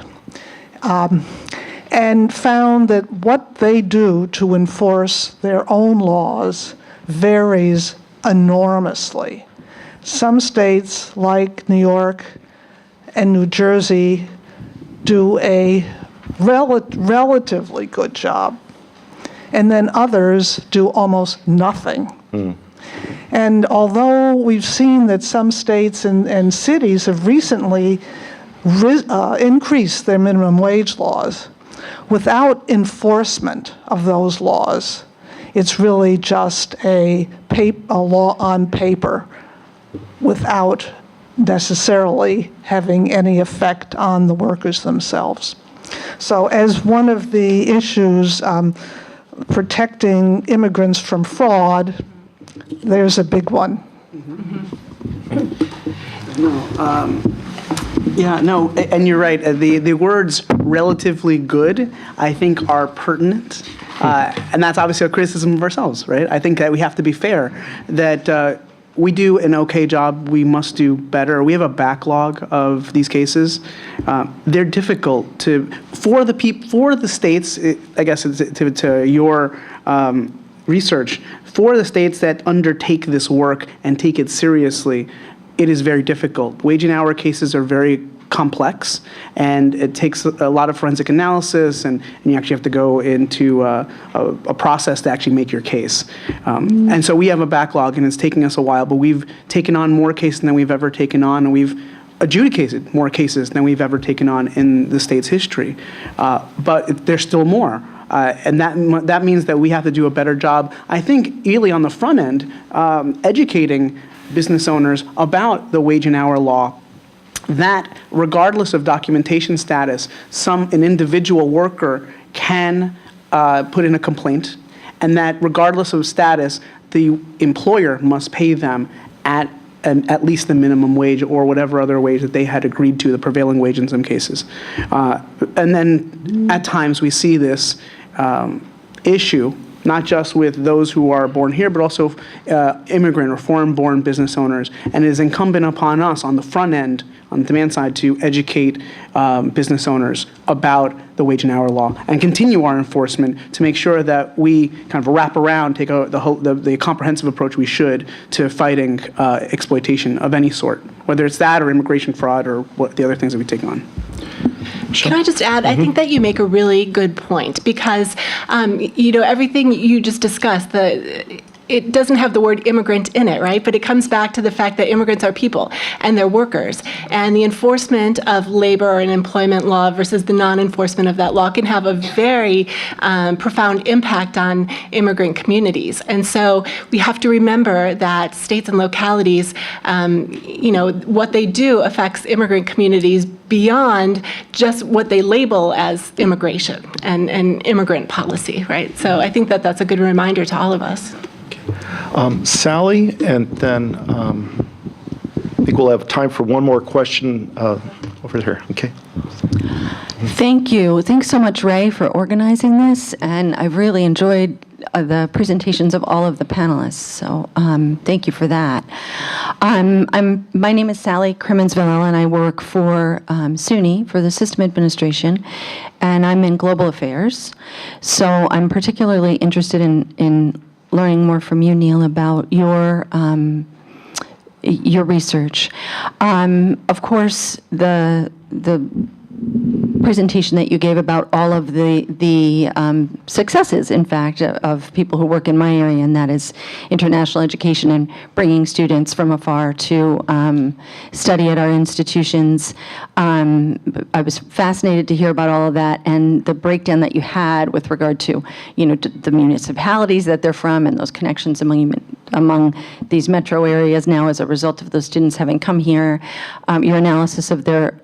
and found that what they do to enforce their own laws varies enormously. Some states, like New York and New Jersey, do a relatively good job, and then others do almost nothing. And although we've seen that some states and cities have recently increased their minimum wage laws, without enforcement of those laws, it's really just a law on paper without necessarily having any effect on the workers themselves. So as one of the issues, protecting immigrants from fraud, there's a big one. And you're right. The words "relatively good," I think, are pertinent, and that's obviously a criticism of ourselves, right? I think that we have to be fair. That we do an okay job. We must do better. We have a backlog of these cases. They're difficult for the states. I guess to your research, for the states that undertake this work and take it seriously, it is very difficult. Wage and hour cases are very complex, and it takes a lot of forensic analysis, and you actually have to go into a process to actually make your case. And so we have a backlog, and it's taking us a while, but we've taken on more cases than we've ever taken on, and we've adjudicated more cases than we've ever taken on in the state's history. But there's still more. And that means that we have to do a better job, I think, really on the front end, educating business owners about the wage and hour law, that regardless of documentation status, an individual worker can put in a complaint, and that regardless of status, the employer must pay them at least the minimum wage or whatever other wage that they had agreed to, the prevailing wage in some cases. And then at times we see this issue, not just with those who are born here, but also immigrant or foreign-born business owners. And it is incumbent upon us on the front end, on the demand side, to educate business owners about the wage and hour law and continue our enforcement to make sure that we kind of wrap around, take the comprehensive approach we should to fighting exploitation of any sort, whether it's that or immigration fraud or what the other things that we take on. Can I just add, I think that you make a really good point, because, everything you just discussed, it doesn't have the word immigrant in it, right? But it comes back to the fact that immigrants are people and they're workers. And the enforcement of labor and employment law versus the non-enforcement of that law can have a very profound impact on immigrant communities. And so we have to remember that states and localities, what they do affects immigrant communities beyond just what they label as immigration and immigrant policy, right? So I think that that's a good reminder to all of us. Sally, and then I think we'll have time for one more question over there. Okay. Thank you. Thanks so much, Ray, for organizing this, and I've really enjoyed the presentations of all of the panelists, so thank you for that. My name is Sally Crimmins-Villela, and I work for SUNY, for the System Administration, and I'm in global affairs. So I'm particularly interested in learning more from you, Neil, about your research. Of course, the presentation that you gave about all of the successes, in fact, of people who work in my area, and that is international education and bringing students from afar to study at our institutions. I was fascinated to hear about all of that and the breakdown that you had with regard to, the municipalities that they're from and those connections among these metro areas now as a result of those students having come here. Your analysis of their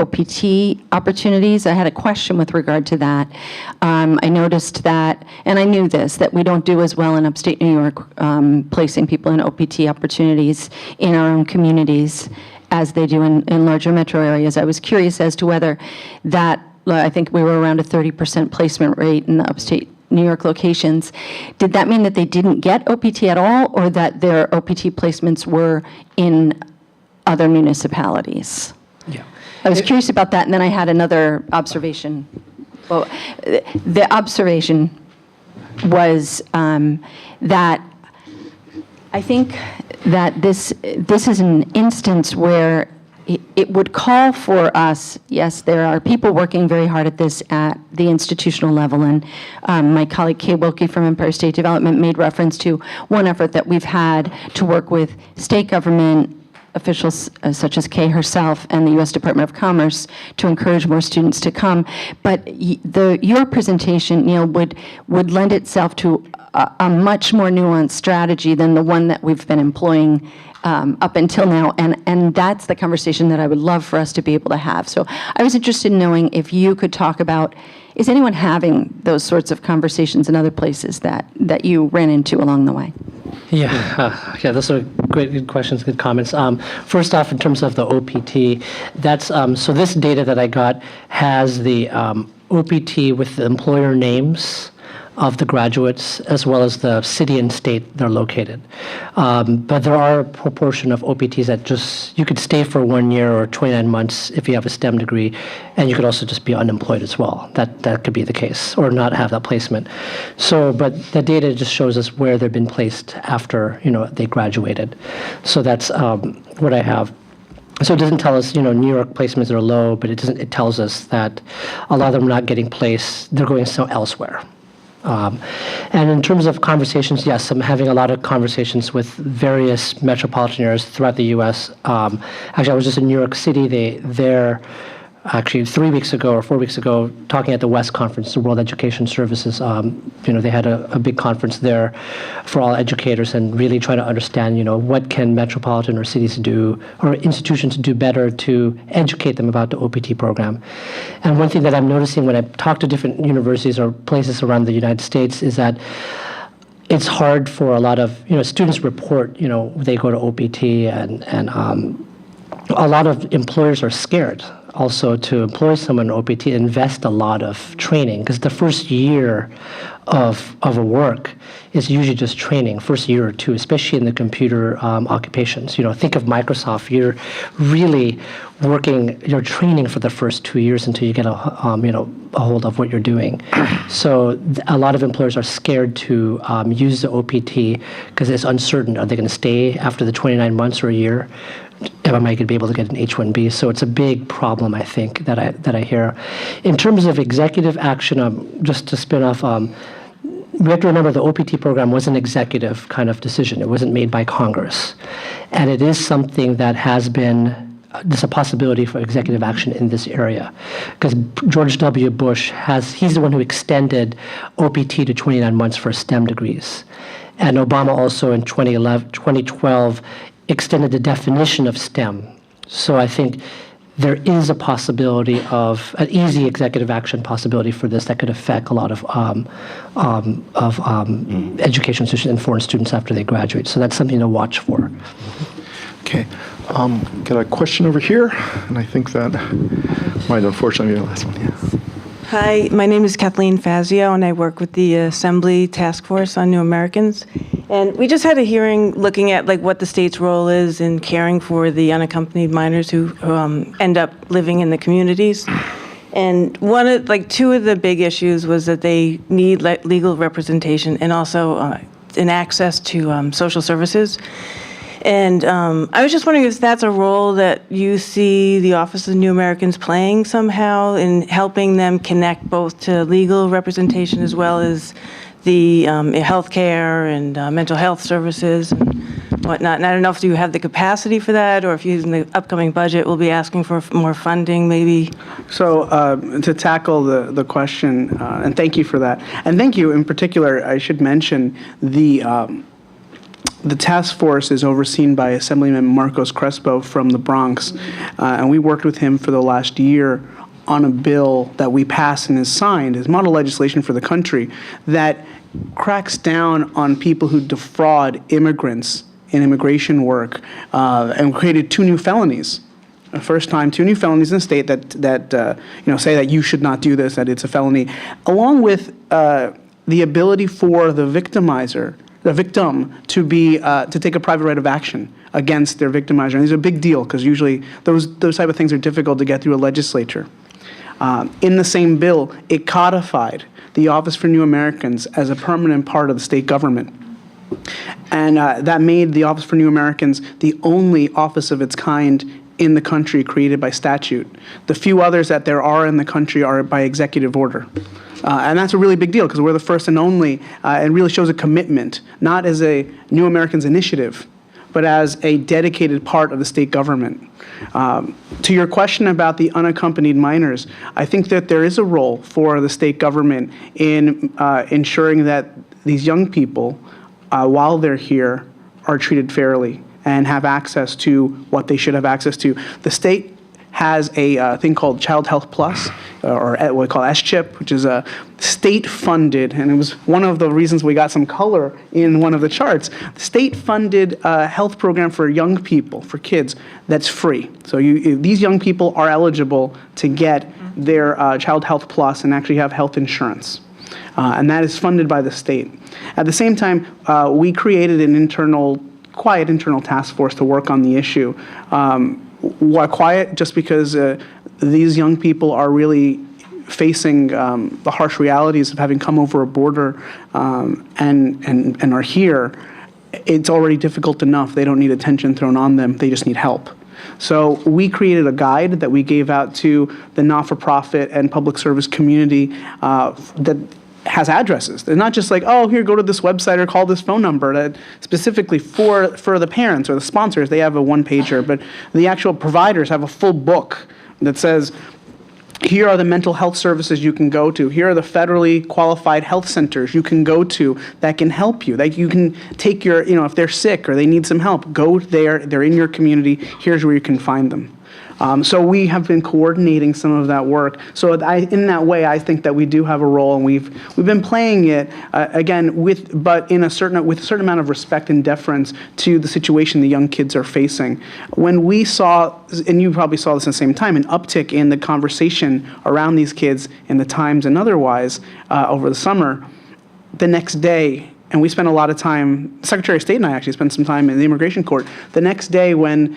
OPT opportunities. I had a question with regard to that. I noticed that, and I knew this, that we don't do as well in upstate New York placing people in OPT opportunities in our own communities as they do in larger metro areas. I was curious as to whether that, I think we were around a 30% placement rate in the upstate New York locations. Did that mean that they didn't get OPT at all, or that their OPT placements were in other municipalities? Yeah. I was curious about that, and then I had another observation. Well, the observation was that I think that this is an instance where it would call for us, yes, there are people working very hard at this at the institutional level, and my colleague Kay Wilkie from Empire State Development made reference to one effort that we've had to work with state government officials such as Kay herself and the U.S. Department of Commerce to encourage more students to come. But your presentation, Neil, would lend itself to a much more nuanced strategy than the one that we've been employing up until now, and that's the conversation that I would love for us to be able to have. So I was interested in knowing if you could talk about, is anyone having those sorts of conversations in other places that you ran into along the way? Yeah, those are good questions, good comments. First off, in terms of the OPT, that's so this data that I got has the OPT with the employer names of the graduates as well as the city and state they're located. But there are a proportion of OPTs that you could stay for 1 year or 29 months if you have a STEM degree, and you could also just be unemployed as well. That could be the case, or not have that placement. So, but the data just shows us where they've been placed after, they graduated. So that's what I have. So it doesn't tell us, New York placements are low, but it tells us that a lot of them are not getting placed, they're going elsewhere. And in terms of conversations, yes, I'm having a lot of conversations with various metropolitan areas throughout the U.S. Actually, I was just in New York City. They're actually 3 weeks ago or 4 weeks ago talking at the WEST conference, the World Education Services. They had a big conference there for all educators and really trying to understand, what can metropolitan or cities do or institutions do better to educate them about the OPT program. And one thing that I'm noticing when I talk to different universities or places around the United States is that it's hard for a lot of, students report, they go to OPT and a lot of employers are scared also to employ someone in OPT, invest a lot of training, because the first year of a work is usually just training, first year or two, especially in the computer occupations. Think of Microsoft. You're really you're training for the first 2 years until you get a hold of what you're doing. So a lot of employers are scared to use the OPT because it's uncertain. Are they going to stay after the 29 months or a year? Am I going to be able to get an H-1B? So it's a big problem, I think, that I hear. In terms of executive action, just to spin off, we have to remember the OPT program was an executive kind of decision. It wasn't made by Congress. And it is something that has been, there's a possibility for executive action in this area. Because George W. Bush he's the one who extended OPT to 29 months for STEM degrees. And Obama also in 2012 extended the definition of STEM. So I think there is a possibility of an easy executive action possibility for this that could affect a lot of education institutions and foreign students after they graduate. So that's something to watch for. Okay. Got a question over here, and I think that might unfortunately be the last one. Yeah. Hi, my name is Kathleen Fazio, and I work with the Assembly Task Force on New Americans. And we just had a hearing looking at like what the state's role is in caring for the unaccompanied minors who end up living in the communities. And two of the big issues was that they need legal representation and also an access to social services. And I was just wondering if that's a role that you see the Office of New Americans playing somehow in helping them connect both to legal representation as well as the healthcare and mental health services and whatnot. And I don't know if you have the capacity for that, or if you, in the upcoming budget, will be asking for more funding, maybe. So to tackle the question, and thank you for that, and thank you in particular, I should mention the task force is overseen by Assemblyman Marcos Crespo from the Bronx, and we worked with him for the last year on a bill that we passed and is signed as model legislation for the country that cracks down on people who defraud immigrants in immigration work, and created 2 new felonies. First time, 2 new felonies in the state that say that you should not do this, that it's a felony, along with the ability for the victim to be to take a private right of action against their victimizer. And these are a big deal because usually those type of things are difficult to get through a legislature. In the same bill, it codified the Office for New Americans as a permanent part of the state government. And that made the Office for New Americans the only office of its kind in the country created by statute. The few others that there are in the country are by executive order. And that's a really big deal because we're the first and only, and really shows a commitment, not as a New Americans initiative, but as a dedicated part of the state government. To your question about the unaccompanied minors, I think that there is a role for the state government in ensuring that these young people, while they're here, are treated fairly and have access to what they should have access to. The state has a thing called Child Health Plus, or what we call SCHIP, which is a state-funded, and it was one of the reasons we got some color in one of the charts, state-funded health program for young people, for kids, that's free. So these young people are eligible to get their Child Health Plus and actually have health insurance. And that is funded by the state. At the same time, we created an quiet internal task force to work on the issue. Why quiet? Just because these young people are really facing the harsh realities of having come over a border and are here. It's already difficult enough. They don't need attention thrown on them. They just need help. So we created a guide that we gave out to the not-for-profit and public service community that has addresses. They're not just like, oh, here, go to this website or call this phone number. That specifically for the parents or the sponsors, they have a one-pager, but the actual providers have a full book that says, here are the mental health services you can go to. Here are the federally qualified health centers you can go to that can help you. That you can take your, if they're sick or they need some help, go there. They're in your community. Here's where you can find them. So we have been coordinating some of that work. So in that way, I think that we do have a role, and we've been playing it again with a certain amount of respect and deference to the situation the young kids are facing. When we saw, and you probably saw this at the same time, an uptick in the conversation around these kids in the Times and otherwise over the summer, the next day. And we spent a lot of time. Secretary of State and I actually spent some time in the immigration court. The next day, when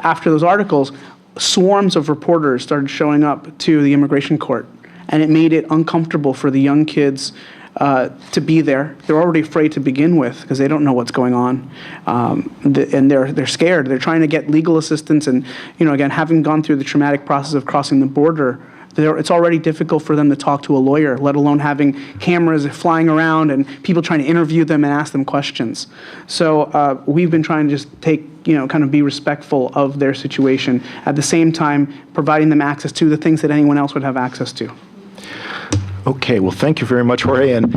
after those articles, swarms of reporters started showing up to the immigration court, and it made it uncomfortable for the young kids to be there. They're already afraid to begin with because they don't know what's going on, and they're scared. They're trying to get legal assistance, and again, having gone through the traumatic process of crossing the border, it's already difficult for them to talk to a lawyer, let alone having cameras flying around and people trying to interview them and ask them questions. So we've been trying to just kind of be respectful of their situation, at the same time providing them access to the things that anyone else would have access to. Okay, well, thank you very much, Jorge. And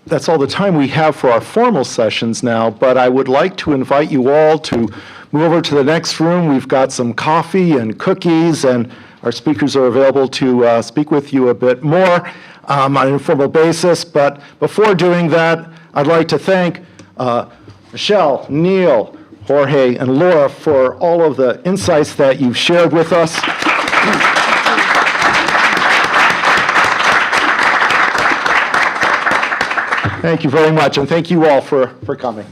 that's all the time we have for our formal sessions now, but I would like to invite you all to move over to the next room. We've got some coffee and cookies, and our speakers are available to speak with you a bit more on an informal basis. But before doing that, I'd like to thank Michelle, Neil, Jorge, and Laura for all of the insights that you've shared with us. Thank you very much, and thank you all for coming.